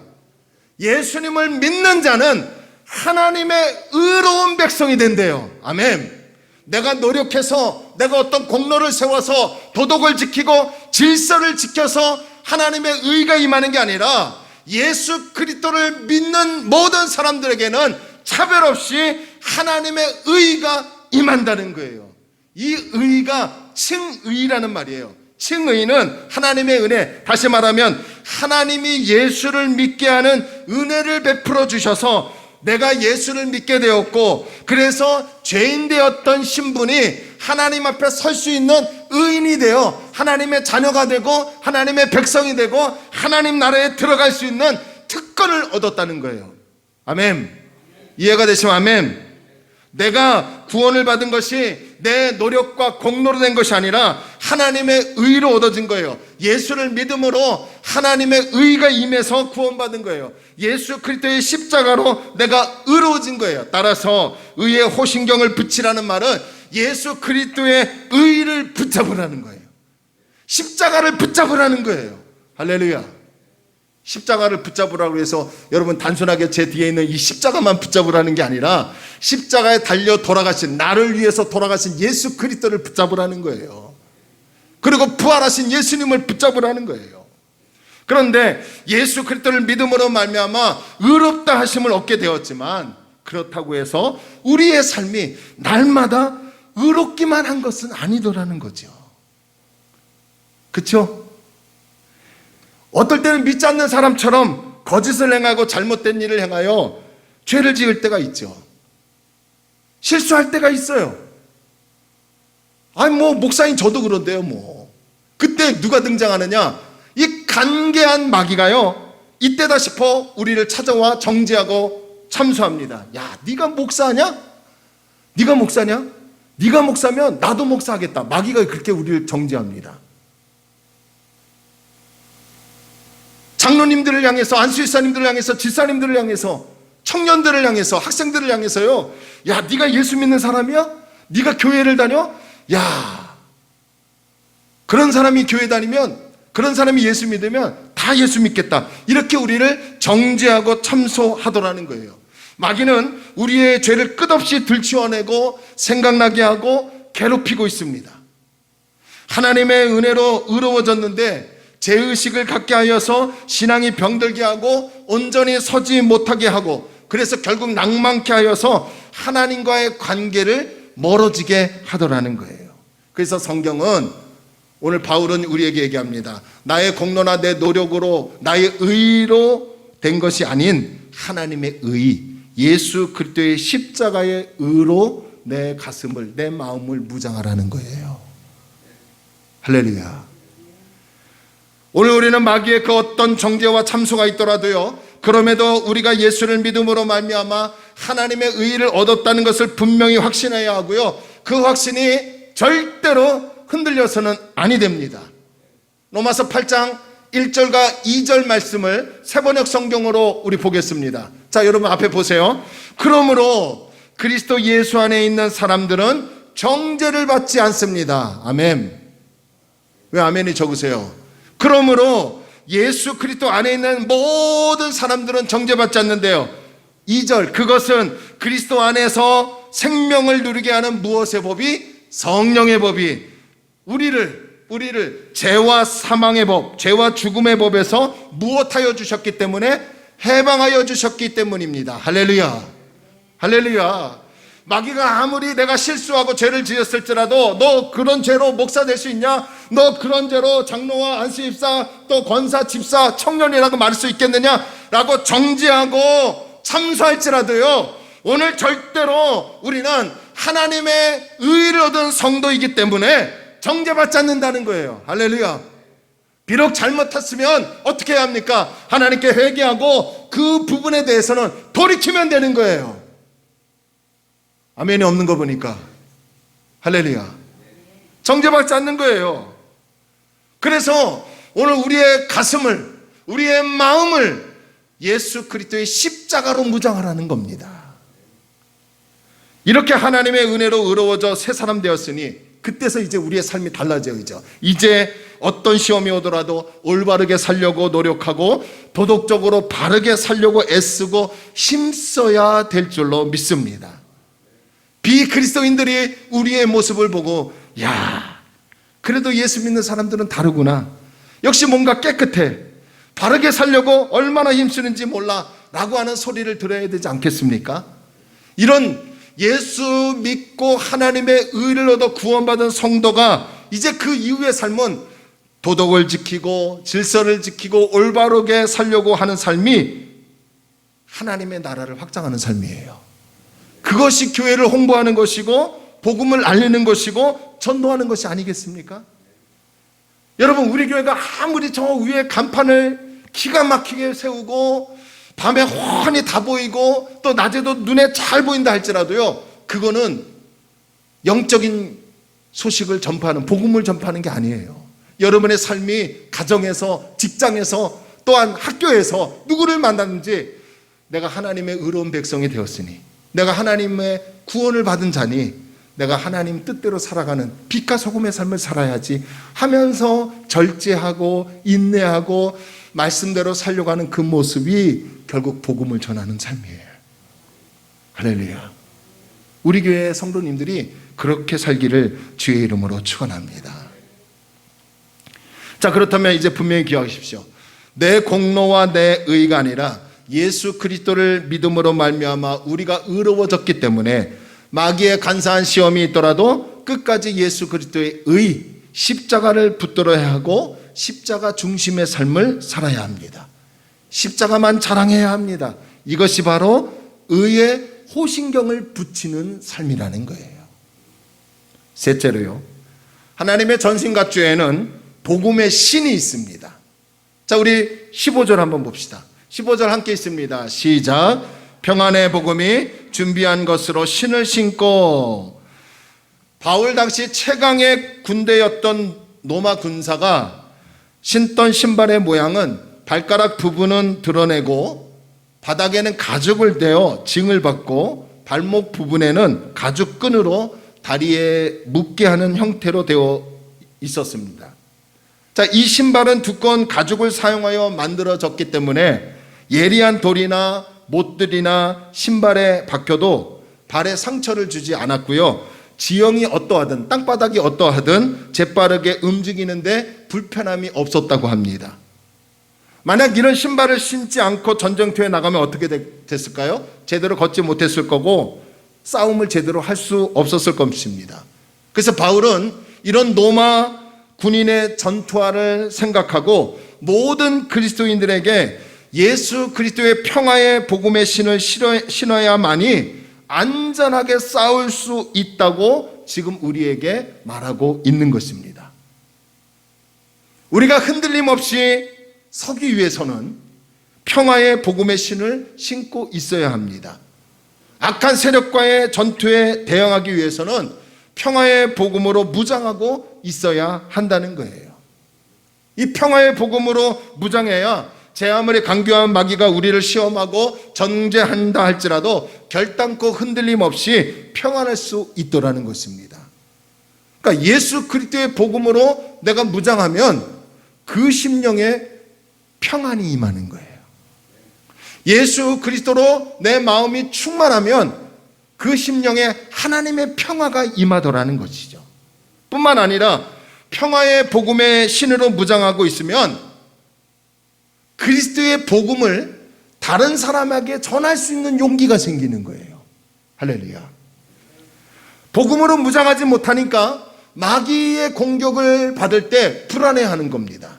예수님을 믿는 자는 하나님의 의로운 백성이 된대요. 아멘. 내가 노력해서, 내가 어떤 공로를 세워서 도덕을 지키고 질서를 지켜서 하나님의 의가 임하는 게 아니라 예수 그리스도를 믿는 모든 사람들에게는 차별 없이 하나님의 의가 임한다는 거예요. 이 의가 칭의라는 말이에요. 칭의는 하나님의 은혜, 다시 말하면 하나님이 예수를 믿게 하는 은혜를 베풀어 주셔서 내가 예수를 믿게 되었고, 그래서 죄인 되었던 신분이 하나님 앞에 설 수 있는 의인이 되어 하나님의 자녀가 되고 하나님의 백성이 되고 하나님 나라에 들어갈 수 있는 특권을 얻었다는 거예요. 아멘. 이해가 되시면 아멘. 내가 구원을 받은 것이 내 노력과 공로로 된 것이 아니라 하나님의 의로 얻어진 거예요. 예수를 믿음으로 하나님의 의가 임해서 구원받은 거예요. 예수 그리스도의 십자가로 내가 의로워진 거예요. 따라서 의의 호신경을 붙이라는 말은 예수 그리스도의 의를 붙잡으라는 거예요. 십자가를 붙잡으라는 거예요. 할렐루야. 십자가를 붙잡으라고 해서 여러분 단순하게 제 뒤에 있는 이 십자가만 붙잡으라는 게 아니라 십자가에 달려 돌아가신, 나를 위해서 돌아가신 예수 그리스도를 붙잡으라는 거예요. 그리고 부활하신 예수님을 붙잡으라는 거예요. 그런데 예수 그리스도를 믿음으로 말미암아 의롭다 하심을 얻게 되었지만, 그렇다고 해서 우리의 삶이 날마다 의롭기만 한 것은 아니더라는 거죠. 그렇죠? 어떨 때는 믿지 않는 사람처럼 거짓을 행하고 잘못된 일을 행하여 죄를 지을 때가 있죠. 실수할 때가 있어요. 아니 목사님 저도 그런데요. 그때 누가 등장하느냐? 이 간계한 마귀가요, 이때다 싶어 우리를 찾아와 정죄하고 참수합니다. 야, 네가 목사냐? 네가 목사냐? 네가 목사면 나도 목사하겠다. 마귀가 그렇게 우리를 정죄합니다. 장로님들을 향해서, 안수일사님들을 향해서, 집사님들을 향해서, 청년들을 향해서, 학생들을 향해서요, 야, 네가 예수 믿는 사람이야? 네가 교회를 다녀? 야, 그런 사람이 교회 다니면, 그런 사람이 예수 믿으면 다 예수 믿겠다. 이렇게 우리를 정죄하고 참소하더라는 거예요. 마귀는 우리의 죄를 끝없이 들추어내고 생각나게 하고 괴롭히고 있습니다. 하나님의 은혜로 의로워졌는데 죄의식을 갖게 하여서 신앙이 병들게 하고 온전히 서지 못하게 하고, 그래서 결국 낭만케 하여서 하나님과의 관계를 멀어지게 하더라는 거예요. 그래서 성경은, 오늘 바울은 우리에게 얘기합니다. 나의 공로나 내 노력으로 나의 의로 된 것이 아닌 하나님의 의, 예수 그리스도의 십자가의 의로 내 가슴을, 내 마음을 무장하라는 거예요. 할렐루야. 오늘 우리는 마귀의 그 어떤 정죄와 참소가 있더라도요, 그럼에도 우리가 예수를 믿음으로 말미암아 하나님의 의의를 얻었다는 것을 분명히 확신해야 하고요, 그 확신이 절대로 흔들려서는 아니 됩니다. 로마서 8장 1절과 2절 말씀을 세번역 성경으로 우리 보겠습니다. 자, 여러분 앞에 보세요. 그러므로 그리스도 예수 안에 있는 사람들은 정죄를 받지 않습니다. 아멘. 왜 아멘이 적으세요? 그러므로 예수 그리스도 안에 있는 모든 사람들은 정죄받지 않는데요, 2절, 그것은 그리스도 안에서 생명을 누리게 하는 무엇의 법이? 성령의 법이 우리를 죄와 사망의 법, 죄와 죽음의 법에서 무엇하여 주셨기 때문에? 해방하여 주셨기 때문입니다. 할렐루야. 할렐루야. 마귀가 아무리 내가 실수하고 죄를 지었을지라도, 너 그런 죄로 목사 될 수 있냐? 너 그런 죄로 장로와 안수입사, 또 권사, 집사, 청년이라고 말할 수 있겠느냐? 라고 정죄하고 참수할지라도요, 오늘 절대로 우리는 하나님의 의를 얻은 성도이기 때문에 정죄받지 않는다는 거예요. 할렐루야. 비록 잘못했으면 어떻게 해야 합니까? 하나님께 회개하고 그 부분에 대해서는 돌이키면 되는 거예요. 아멘이 없는 거 보니까. 할렐루야. 정죄받지 않는 거예요. 그래서 오늘 우리의 가슴을, 우리의 마음을 예수 그리스도의 십자가로 무장하라는 겁니다. 이렇게 하나님의 은혜로 의로워져 새 사람 되었으니 그때서 이제 우리의 삶이 달라져야죠. 이제 어떤 시험이 오더라도 올바르게 살려고 노력하고 도덕적으로 바르게 살려고 애쓰고 힘써야 될 줄로 믿습니다. 비그리스도인들이 우리의 모습을 보고, 야, 그래도 예수 믿는 사람들은 다르구나, 역시 뭔가 깨끗해, 바르게 살려고 얼마나 힘쓰는지 몰라 라고 하는 소리를 들어야 되지 않겠습니까? 이런 예수 믿고 하나님의 의를 얻어 구원받은 성도가 이제 그 이후의 삶은 도덕을 지키고 질서를 지키고 올바르게 살려고 하는 삶이 하나님의 나라를 확장하는 삶이에요. 그것이 교회를 홍보하는 것이고 복음을 알리는 것이고 전도하는 것이 아니겠습니까? 여러분, 우리 교회가 아무리 저 위에 간판을 기가 막히게 세우고 밤에 훤히 다 보이고 또 낮에도 눈에 잘 보인다 할지라도요, 그거는 영적인 소식을 전파하는, 복음을 전파하는 게 아니에요. 여러분의 삶이 가정에서, 직장에서, 또한 학교에서 누구를 만났는지, 내가 하나님의 의로운 백성이 되었으니, 내가 하나님의 구원을 받은 자니 내가 하나님 뜻대로 살아가는 빛과 소금의 삶을 살아야지 하면서 절제하고 인내하고 말씀대로 살려고 하는 그 모습이 결국 복음을 전하는 삶이에요. 할렐루야. 우리 교회 성도님들이 그렇게 살기를 주의 이름으로 축원합니다. 자, 그렇다면 이제 분명히 기억하십시오. 내 공로와 내 의가 아니라 예수 그리스도를 믿음으로 말미암아 우리가 의로워졌기 때문에 마귀의 간사한 시험이 있더라도 끝까지 예수 그리스도의 의, 십자가를 붙들어야 하고 십자가 중심의 삶을 살아야 합니다. 십자가만 자랑해야 합니다. 이것이 바로 의의 호신경을 붙이는 삶이라는 거예요. 셋째로요, 하나님의 전신갑주에는 복음의 신이 있습니다. 자, 우리 15절 한번 봅시다. 15절 함께 있습니다. 시작. 평안의 복음이 준비한 것으로 신을 신고. 바울 당시 최강의 군대였던 로마 군사가 신던 신발의 모양은 발가락 부분은 드러내고 바닥에는 가죽을 대어 징을 받고 발목 부분에는 가죽끈으로 다리에 묶게 하는 형태로 되어 있었습니다. 자, 이 신발은 두꺼운 가죽을 사용하여 만들어졌기 때문에 예리한 돌이나 못들이나 신발에 박혀도 발에 상처를 주지 않았고요, 지형이 어떠하든 땅바닥이 어떠하든 재빠르게 움직이는데 불편함이 없었다고 합니다. 만약 이런 신발을 신지 않고 전쟁터에 나가면 어떻게 됐을까요? 제대로 걷지 못했을 거고 싸움을 제대로 할 수 없었을 것입니다. 그래서 바울은 이런 로마 군인의 전투화를 생각하고 모든 그리스도인들에게 예수 그리스도의 평화의 복음의 신을 신어야만이 안전하게 싸울 수 있다고 지금 우리에게 말하고 있는 것입니다. 우리가 흔들림 없이 서기 위해서는 평화의 복음의 신을 신고 있어야 합니다. 악한 세력과의 전투에 대응하기 위해서는 평화의 복음으로 무장하고 있어야 한다는 거예요. 이 평화의 복음으로 무장해야 제 아무리 강교한 마귀가 우리를 시험하고 정죄한다 할지라도 결단코 흔들림 없이 평안할 수 있더라는 것입니다. 그러니까 예수 그리스도의 복음으로 내가 무장하면 그 심령에 평안이 임하는 거예요. 예수 그리스도로 내 마음이 충만하면 그 심령에 하나님의 평화가 임하더라는 것이죠. 뿐만 아니라 평화의 복음의 신으로 무장하고 있으면 그리스도의 복음을 다른 사람에게 전할 수 있는 용기가 생기는 거예요. 할렐루야. 복음으로 무장하지 못하니까 마귀의 공격을 받을 때 불안해하는 겁니다.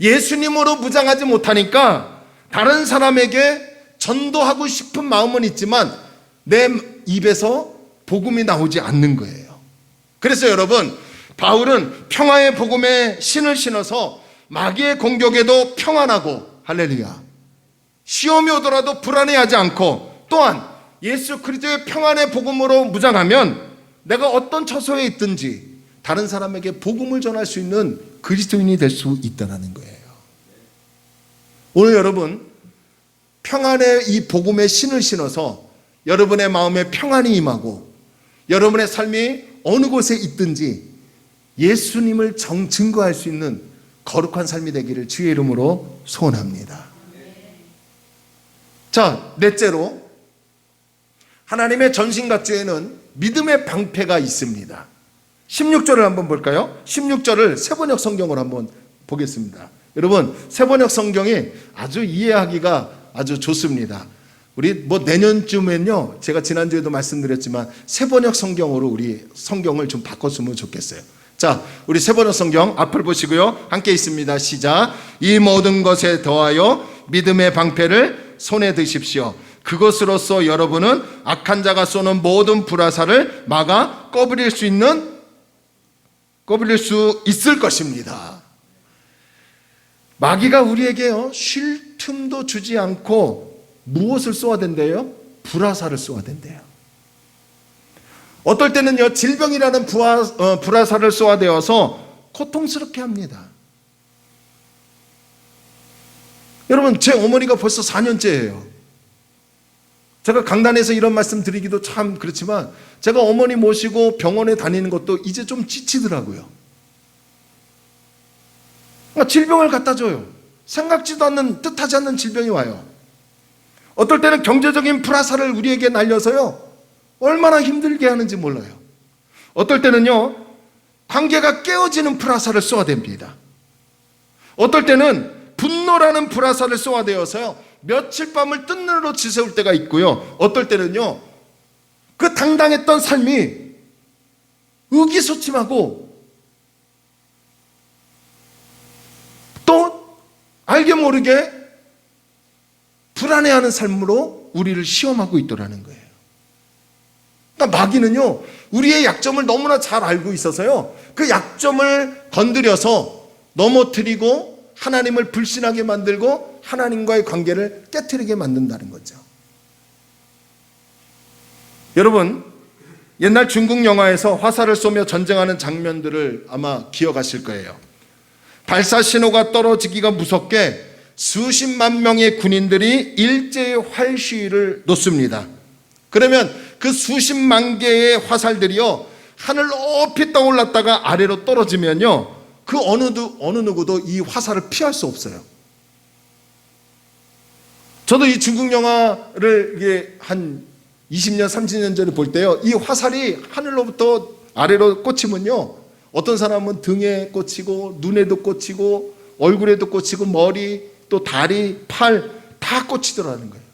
예수님으로 무장하지 못하니까 다른 사람에게 전도하고 싶은 마음은 있지만 내 입에서 복음이 나오지 않는 거예요. 그래서 여러분, 바울은 평화의 복음의 신을 신어서 마귀의 공격에도 평안하고, 할렐루야, 시험이 오더라도 불안해하지 않고, 또한 예수 그리스도의 평안의 복음으로 무장하면 내가 어떤 처소에 있든지 다른 사람에게 복음을 전할 수 있는 그리스도인이 될 수 있다는 거예요. 오늘 여러분, 평안의 이 복음의 신을 신어서 여러분의 마음에 평안이 임하고 여러분의 삶이 어느 곳에 있든지 예수님을 증거할 수 있는 거룩한 삶이 되기를 주의 이름으로 소원합니다. 자, 넷째로 하나님의 전신갑주에는 믿음의 방패가 있습니다. 16절을 한번 볼까요? 16절을 세번역 성경으로 한번 보겠습니다. 여러분, 세번역 성경이 아주 이해하기가 아주 좋습니다. 우리 내년쯤엔요, 제가 지난주에도 말씀드렸지만 세번역 성경으로 우리 성경을 좀 바꿨으면 좋겠어요. 자, 우리 세번역 성경 앞을 보시고요, 함께 있습니다. 시작. 이 모든 것에 더하여 믿음의 방패를 손에 드십시오. 그것으로써 여러분은 악한 자가 쏘는 모든 불화살을 막아 꺼버릴 수 있을 것입니다. 마귀가 우리에게요, 쉴 틈도 주지 않고 무엇을 쏘아댄대요? 불화살을 쏘아댄대요. 어떨 때는요, 질병이라는 불화살을 쏘아대어서 고통스럽게 합니다. 여러분, 제 어머니가 벌써 4년째예요. 제가 강단에서 이런 말씀 드리기도 참 그렇지만 제가 어머니 모시고 병원에 다니는 것도 이제 좀 지치더라고요. 그러니까 질병을 갖다 줘요. 생각지도 않는, 뜻하지 않는 질병이 와요. 어떨 때는 경제적인 불화살을 우리에게 날려서요, 얼마나 힘들게 하는지 몰라요. 어떨 때는요, 관계가 깨어지는 불화살을 쏘아댑니다. 어떨 때는 분노라는 불화살을 쏘아대어서요, 며칠 밤을 뜬 눈으로 지새울 때가 있고요. 어떨 때는요, 그 당당했던 삶이 의기소침하고 또 알게 모르게 불안해하는 삶으로 우리를 시험하고 있더라는 거예요. 그러니까 마귀는요, 우리의 약점을 너무나 잘 알고 있어서요, 그 약점을 건드려서 넘어뜨리고 하나님을 불신하게 만들고 하나님과의 관계를 깨트리게 만든다는 거죠. 여러분, 옛날 중국 영화에서 화살을 쏘며 전쟁하는 장면들을 아마 기억하실 거예요. 발사 신호가 떨어지기가 무섭게 수십만 명의 군인들이 일제히 활 시위를 놓습니다. 그러면 그 수십만 개의 화살들이요, 하늘 높이 떠올랐다가 아래로 떨어지면요, 그 어느 누구도 이 화살을 피할 수 없어요. 저도 이 중국 영화를 이게 한 20년, 30년 전에 볼 때요, 이 화살이 하늘로부터 아래로 꽂히면요, 어떤 사람은 등에 꽂히고 눈에도 꽂히고 얼굴에도 꽂히고 머리 또 다리, 팔 다 꽂히더라는 거예요.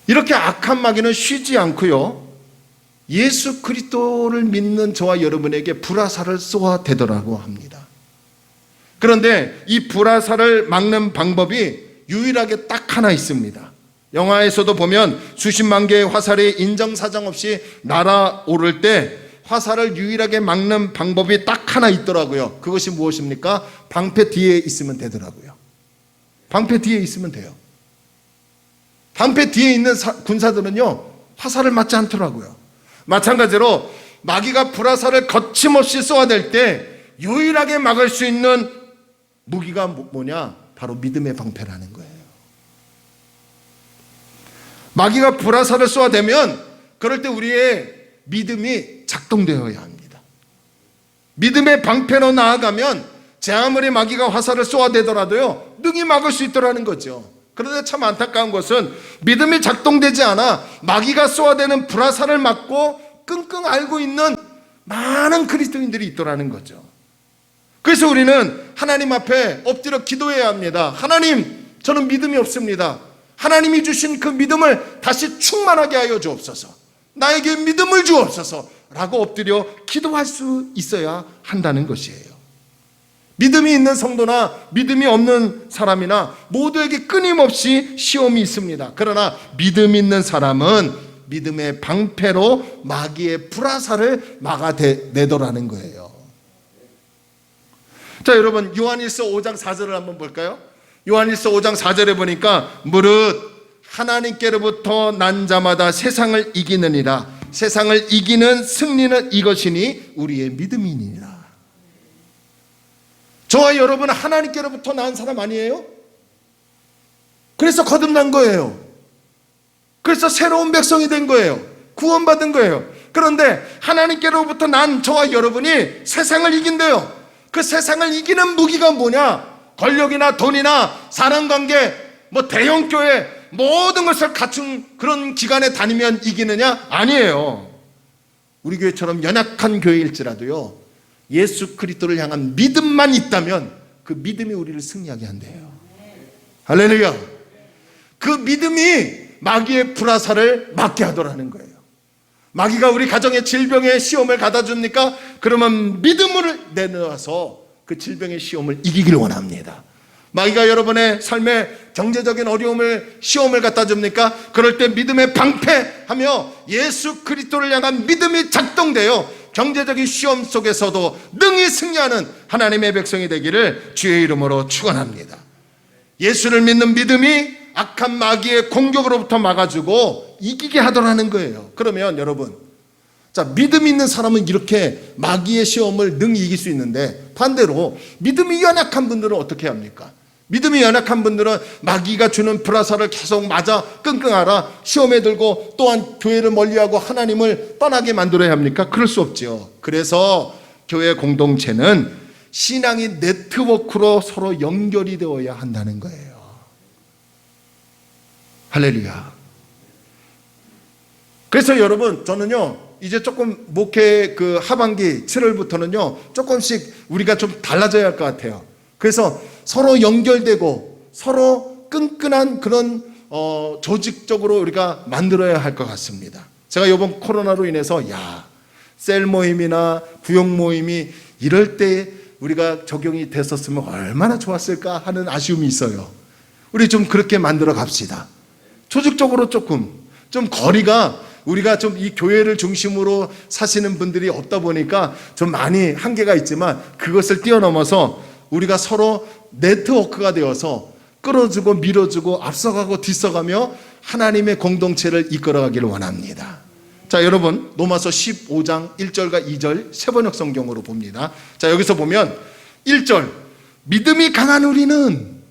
이렇게 악한 마귀는 쉬지 않고요, 예수 그리스도를 믿는 저와 여러분에게 불화살을 쏘아대더라고 합니다. 그런데 이 불화살을 막는 방법이 유일하게 딱 하나 있습니다. 영화에서도 보면 수십만 개의 화살이 인정사정 없이 날아오를 때 화살을 유일하게 막는 방법이 딱 하나 있더라고요. 그것이 무엇입니까? 방패 뒤에 있으면 되더라고요. 방패 뒤에 있으면 돼요. 방패 뒤에 있는 군사들은요, 화살을 맞지 않더라고요. 마찬가지로 마귀가 불화살을 거침없이 쏘아댈 때 유일하게 막을 수 있는 무기가 뭐냐? 바로 믿음의 방패라는 거예요. 마귀가 불화살을 쏘아대면 그럴 때 우리의 믿음이 작동되어야 합니다. 믿음의 방패로 나아가면 제 아무리 마귀가 화살을 쏘아대더라도요, 능히 막을 수 있더라는 거죠. 그런데 참 안타까운 것은 믿음이 작동되지 않아 마귀가 쏘아대는 불화살을 맞고 끙끙 앓고 있는 많은 그리스도인들이 있더라는 거죠. 그래서 우리는 하나님 앞에 엎드려 기도해야 합니다. 하나님, 저는 믿음이 없습니다. 하나님이 주신 그 믿음을 다시 충만하게 하여 주옵소서. 나에게 믿음을 주옵소서 라고 엎드려 기도할 수 있어야 한다는 것이에요. 믿음이 있는 성도나 믿음이 없는 사람이나 모두에게 끊임없이 시험이 있습니다. 그러나 믿음 있는 사람은 믿음의 방패로 마귀의 불화살을 막아내더라는 거예요. 자, 여러분, 요한일서 5장 4절을 한번 볼까요? 요한일서 5장 4절에 보니까 무릇 하나님께로부터 난 자마다 세상을 이기느니라. 세상을 이기는 승리는 이것이니 우리의 믿음이니라. 저와 여러분은 하나님께로부터 낳은 사람 아니에요? 그래서 거듭난 거예요. 그래서 새로운 백성이 된 거예요. 구원받은 거예요. 그런데 하나님께로부터 난 저와 여러분이 세상을 이긴대요. 그 세상을 이기는 무기가 뭐냐? 권력이나 돈이나 사람관계, 대형교회 모든 것을 갖춘 그런 기관에 다니면 이기느냐? 아니에요. 우리 교회처럼 연약한 교회일지라도요, 예수 그리스도를 향한 믿음만 있다면 그 믿음이 우리를 승리하게 한대요. 할렐루야. 그 믿음이 마귀의 불화살을 막게 하더라는 거예요. 마귀가 우리 가정의 질병의 시험을 갖다 줍니까? 그러면 믿음을 내놓아서 그 질병의 시험을 이기기를 원합니다. 마귀가 여러분의 삶에 경제적인 어려움을 시험을 갖다 줍니까? 그럴 때 믿음에 방패하며 예수 그리스도를 향한 믿음이 작동되어 경제적인 시험 속에서도 능히 승리하는 하나님의 백성이 되기를 주의 이름으로 축원합니다. 예수를 믿는 믿음이 악한 마귀의 공격으로부터 막아주고 이기게 하더라는 거예요. 그러면 여러분, 자, 믿음 있는 사람은 이렇게 마귀의 시험을 능히 이길 수 있는데, 반대로 믿음이 연약한 분들은 어떻게 합니까? 믿음이 연약한 분들은 마귀가 주는 불화살을 계속 맞아 끙끙 앓아 시험에 들고 또한 교회를 멀리하고 하나님을 떠나게 만들어야 합니까? 그럴 수 없죠. 그래서 교회 공동체는 신앙이 네트워크로 서로 연결이 되어야 한다는 거예요. 할렐루야. 그래서 여러분, 저는요, 이제 조금 목회 그 하반기 7월부터는요, 조금씩 우리가 좀 달라져야 할 것 같아요. 그래서 서로 연결되고 서로 끈끈한 그런 조직적으로 우리가 만들어야 할 것 같습니다. 제가 이번 코로나로 인해서 셀 모임이나 구역 모임이 이럴 때 우리가 적용이 됐었으면 얼마나 좋았을까 하는 아쉬움이 있어요. 우리 좀 그렇게 만들어 갑시다. 조직적으로 좀 거리가, 우리가 좀 이 교회를 중심으로 사시는 분들이 없다 보니까 좀 많이 한계가 있지만 그것을 뛰어넘어서 우리가 서로 네트워크가 되어서 끌어주고 밀어주고 앞서가고 뒤서가며 하나님의 공동체를 이끌어가기를 원합니다. 자, 여러분, 로마서 15장 1절과 2절 세번역 성경으로 봅니다. 자, 여기서 보면 1절, 믿음이 강한 우리는,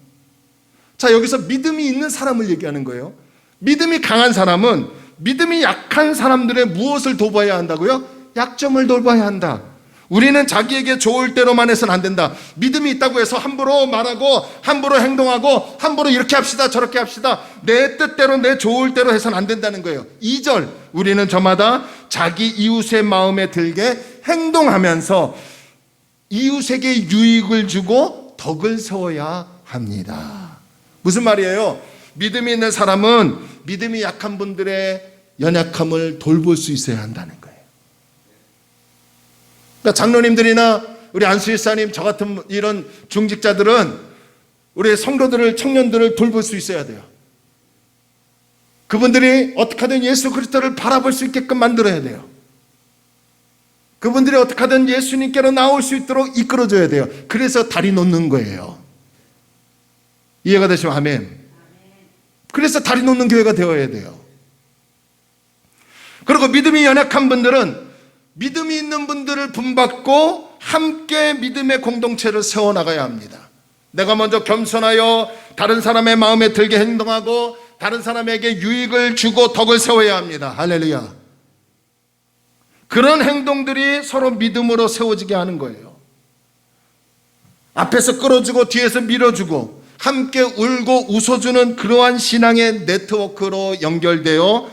자, 여기서 믿음이 있는 사람을 얘기하는 거예요. 믿음이 강한 사람은 믿음이 약한 사람들의 무엇을 돌봐야 한다고요? 약점을 돌봐야 한다. 우리는 자기에게 좋을 대로만 해서는 안 된다. 믿음이 있다고 해서 함부로 말하고 함부로 행동하고 함부로 이렇게 합시다 저렇게 합시다, 내 뜻대로 내 좋을 대로 해서는 안 된다는 거예요. 2절, 우리는 저마다 자기 이웃의 마음에 들게 행동하면서 이웃에게 유익을 주고 덕을 세워야 합니다. 무슨 말이에요? 믿음이 있는 사람은 믿음이 약한 분들의 연약함을 돌볼 수 있어야 한다는 거예요. 그러니까 장로님들이나 우리 안수일사님, 저 같은 이런 중직자들은 우리 성도들을, 청년들을 돌볼 수 있어야 돼요. 그분들이 어떻게 하든 예수 그리스도를 바라볼 수 있게끔 만들어야 돼요. 그분들이 어떻게 하든 예수님께로 나올 수 있도록 이끌어줘야 돼요. 그래서 다리 놓는 거예요. 이해가 되시면 아멘. 그래서 다리 놓는 교회가 되어야 돼요. 그리고 믿음이 연약한 분들은 믿음이 있는 분들을 본받고 함께 믿음의 공동체를 세워나가야 합니다. 내가 먼저 겸손하여 다른 사람의 마음에 들게 행동하고 다른 사람에게 유익을 주고 덕을 세워야 합니다. 할렐루야. 그런 행동들이 서로 믿음으로 세워지게 하는 거예요. 앞에서 끌어주고 뒤에서 밀어주고 함께 울고 웃어주는 그러한 신앙의 네트워크로 연결되어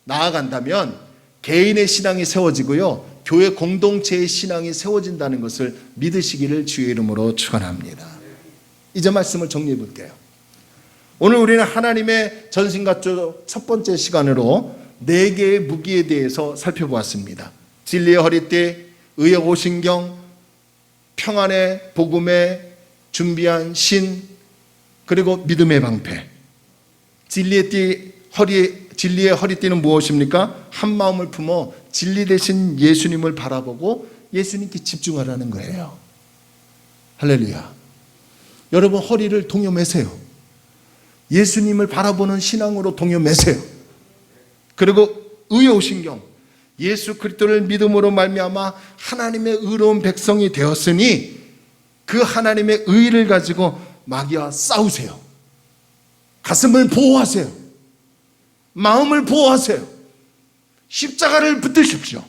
나아간다면 개인의 신앙이 세워지고요, 교회 공동체의 신앙이 세워진다는 것을 믿으시기를 주의 이름으로 축원합니다. 이제 말씀을 정리해 볼게요. 오늘 우리는 하나님의 전신갑주 첫 번째 시간으로 4개의 무기에 대해서 살펴보았습니다. 진리의 허리띠, 의의 오신경, 평안의 복음에 준비한 신, 그리고 믿음의 방패. 진리의 허리띠는 무엇입니까? 한 마음을 품어 진리 대신 예수님을 바라보고 예수님께 집중하라는 거예요. 할렐루야. 여러분, 허리를 동여매세요. 예수님을 바라보는 신앙으로 동여매세요. 그리고 의의 오신경, 예수 그리스도를 믿음으로 말미암아 하나님의 의로운 백성이 되었으니 그 하나님의 의를 가지고 마귀와 싸우세요. 가슴을 보호하세요. 마음을 보호하세요. 십자가를 붙드십시오.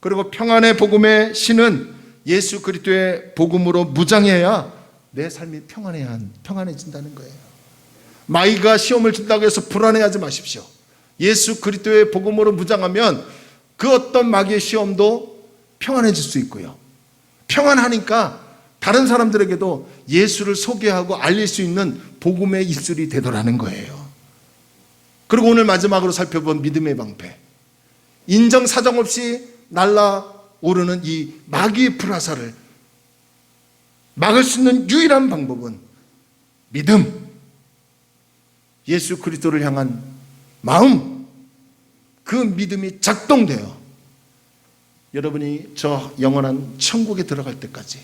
그리고 평안의 복음의 신은 예수 그리스도의 복음으로 무장해야 내 삶이 평안해진다는 거예요. 마귀가 시험을 준다고 해서 불안해하지 마십시오. 예수 그리스도의 복음으로 무장하면 그 어떤 마귀의 시험도 평안해질 수 있고요. 평안하니까 다른 사람들에게도 예수를 소개하고 알릴 수 있는 복음의 입술이 되더라는 거예요. 그리고 오늘 마지막으로 살펴본 믿음의 방패. 인정사정 없이 날아오르는 이 마귀의 불화살을 막을 수 있는 유일한 방법은 믿음. 예수 그리스도를 향한 마음, 그 믿음이 작동되어 여러분이 저 영원한 천국에 들어갈 때까지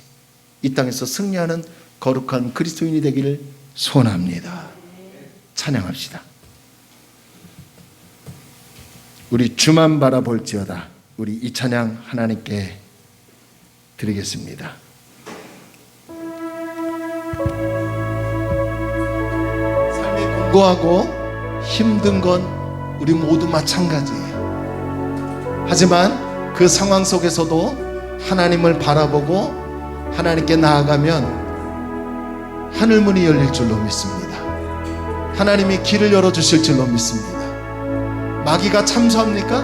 이 땅에서 승리하는 거룩한 그리스도인이 되기를 소원합니다. 찬양합시다. 우리 주만 바라볼지어다. 우리 이 찬양 하나님께 드리겠습니다. 삶이 공고하고 힘든 건 우리 모두 마찬가지예요. 하지만 그 상황 속에서도 하나님을 바라보고 하나님께 나아가면 하늘문이 열릴 줄로 믿습니다. 하나님이 길을 열어주실 줄로 믿습니다. 마귀가 참소합니까?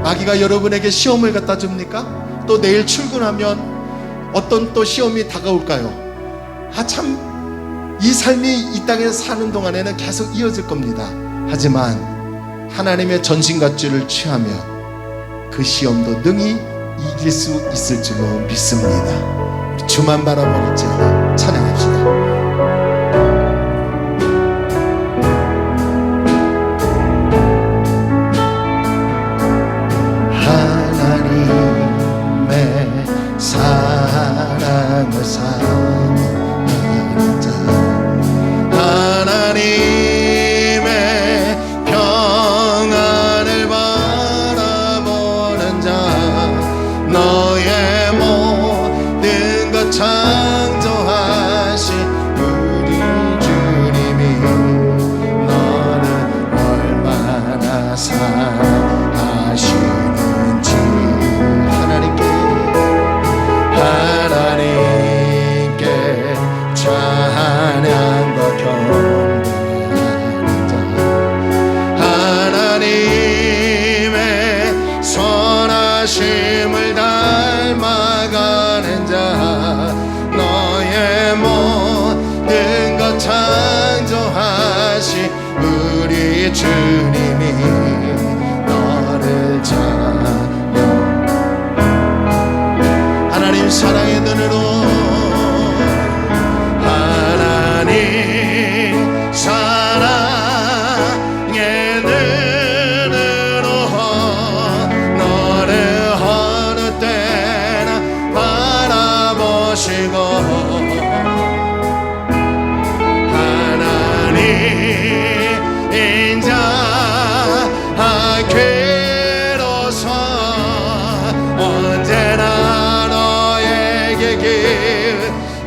마귀가 여러분에게 시험을 갖다 줍니까? 또 내일 출근하면 어떤 또 시험이 다가올까요? 참, 이 삶이 이 땅에 사는 동안에는 계속 이어질 겁니다. 하지만 하나님의 전신갑주를 취하면 그 시험도 능히 이길 수 있을 줄로 믿습니다. 주만 바라보겠지어다. 찬양합시다. 사랑을 사모하는 자, 하나님의 평안을 바라보는 자, 너의 모든 것 창조하신 우리 주님이 너를 얼마나 사랑하시는지 하나님께 찬양과 경배하는 자, 하나님의 선하심을 닮아가는 자, 너의 모든 것 창조하신 우리 주님이 너를 하나님 사랑의 눈으로, 하나님 사랑의 눈으로 너를 어느 때나 바라보시고, 하나님 인자 괴로서 언제나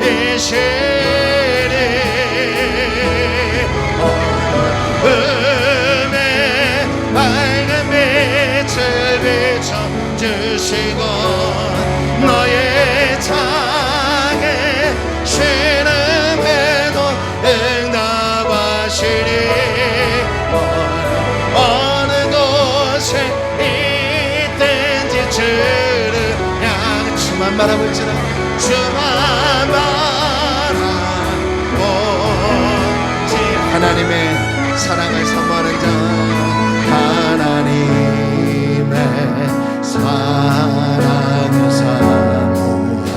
이시리 어둠에 밝은 빛을 비춰주시고, 너의 창에 신음에도 응답하시리. 어느 곳에 있든지 주를 향해 주만 바라볼지라, 주만 바라보지. 하나님의 사랑을 사모하는 자, 하나님의 사랑을 사모하는 자,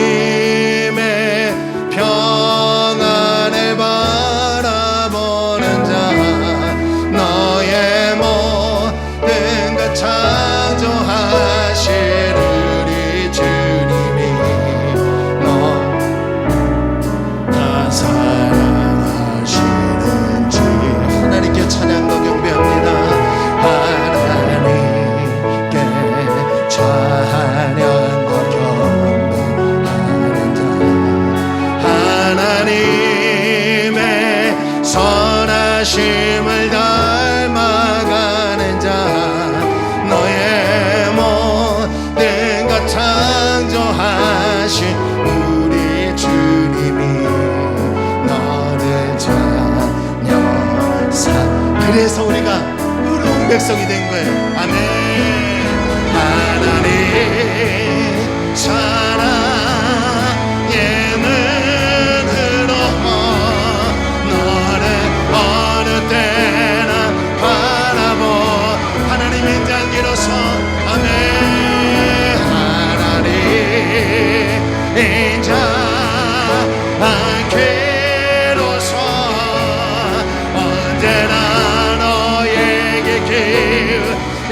하나님의 평안을 바라보는 자, 너의 모든 것 창조하신 우리 주님이 너 다 사랑하시는지 그래서 우리가 의로운 백성이 된 거예요. 아멘. 하나님 사랑의 눈으로 너를 어느 때나 바라보 하나님의 장기로서 아멘. 하나님 인자 안게로서 언제나 너에게 기울이시리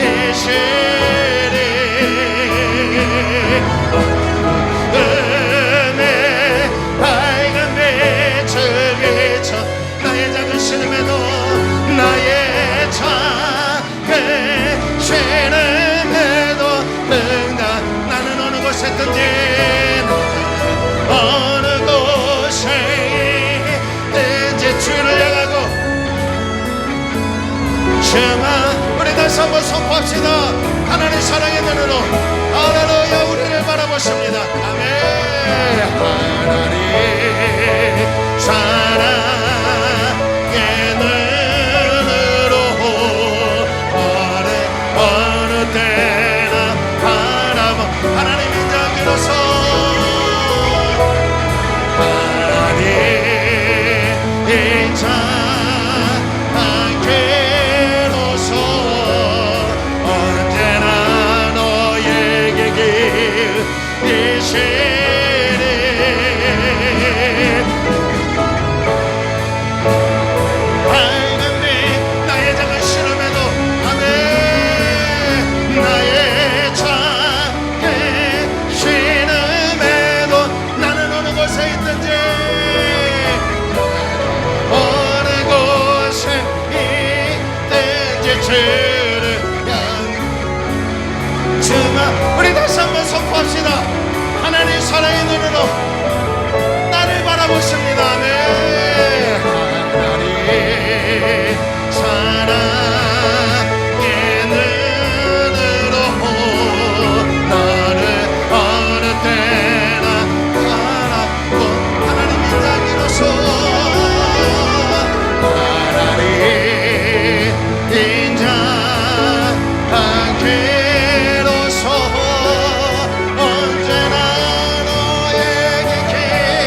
음의 밝은 빛을 비춰 나의 작은 신음에도 나의 작은 신음에도 응답 나는 어느 곳에 있든지 어느 곳에 있든지 주를 향하고 주마 우리 다시 한번 선포합시다. 하나님 사랑의 눈으로 할렐루야 우리를 바라보십니다. 아멘. 하나님 사랑의 눈으로 어느 때나 바라보 하나님의 장기로서 하나님 인자 안게로서 언제나 너에게 기울이시리 밝은 빛 나의 작은 신음에도 아멘. 나의 작은 신음에도 나는 어느 곳에 있든지 어느 곳에 있든지 주를 주마 우리 다시 한번 선포합시다. 하나님 사랑의 눈으로 나를 바라보십니다. 아멘. 하나님 사랑의 눈으로 나를 어느 때나 바라보 하나님의 장기로서 하나님 인자 안게로서 언제나 너에게 기울이시니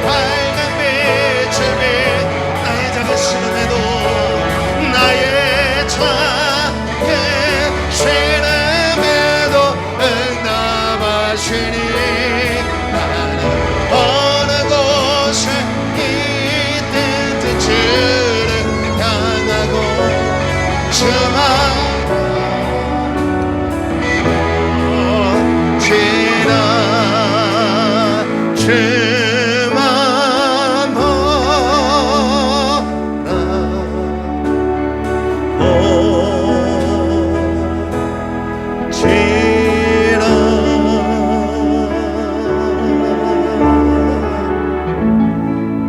밝은 빛을 빛 나의 작은 신음에도 나의 작은 신음에도 응답하시니 나는 어느 곳에 있든지 주를 향하고 주만 지나 주만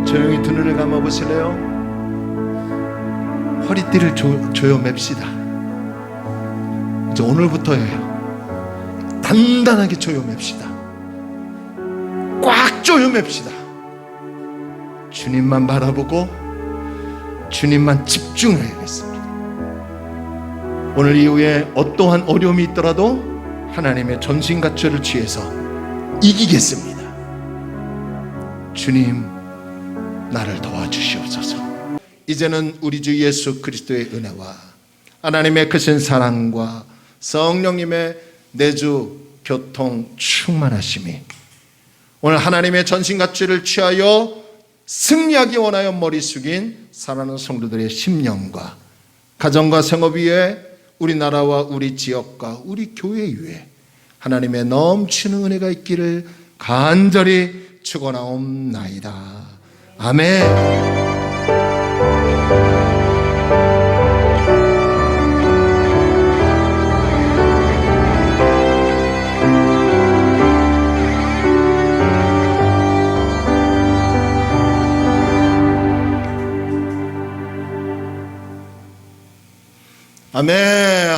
조용히 두 눈을 감아보실래요? 허리띠를 조여맵시다. 이제 오늘부터예요. 단단하게 조여맵시다. 꽉 조여맵시다. 주님만 바라보고 주님만 집중해야겠습니다. 오늘 이후에 어떠한 어려움이 있더라도 하나님의 전신갑주를 취해서 이기겠습니다. 주님 나를 도와주시옵소서. 이제는 우리 주 예수 그리스도의 은혜와 하나님의 크신 사랑과 성령님의 내주 교통 충만하심이 오늘 하나님의 전신갑주를 취하여 승리하기 원하여 머리 숙인 사랑하는 성도들의 심령과 가정과 생업 위에 우리나라와 우리 지역과 우리 교회 위에 하나님의 넘치는 은혜가 있기를 간절히 축원하옵나이다. 아멘. 아멘.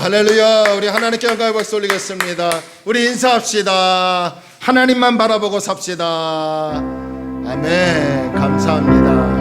할렐루야. 우리 하나님께 영광의 박수 올리겠습니다. 우리 인사합시다. 하나님만 바라보고 삽시다. 아멘. 감사합니다.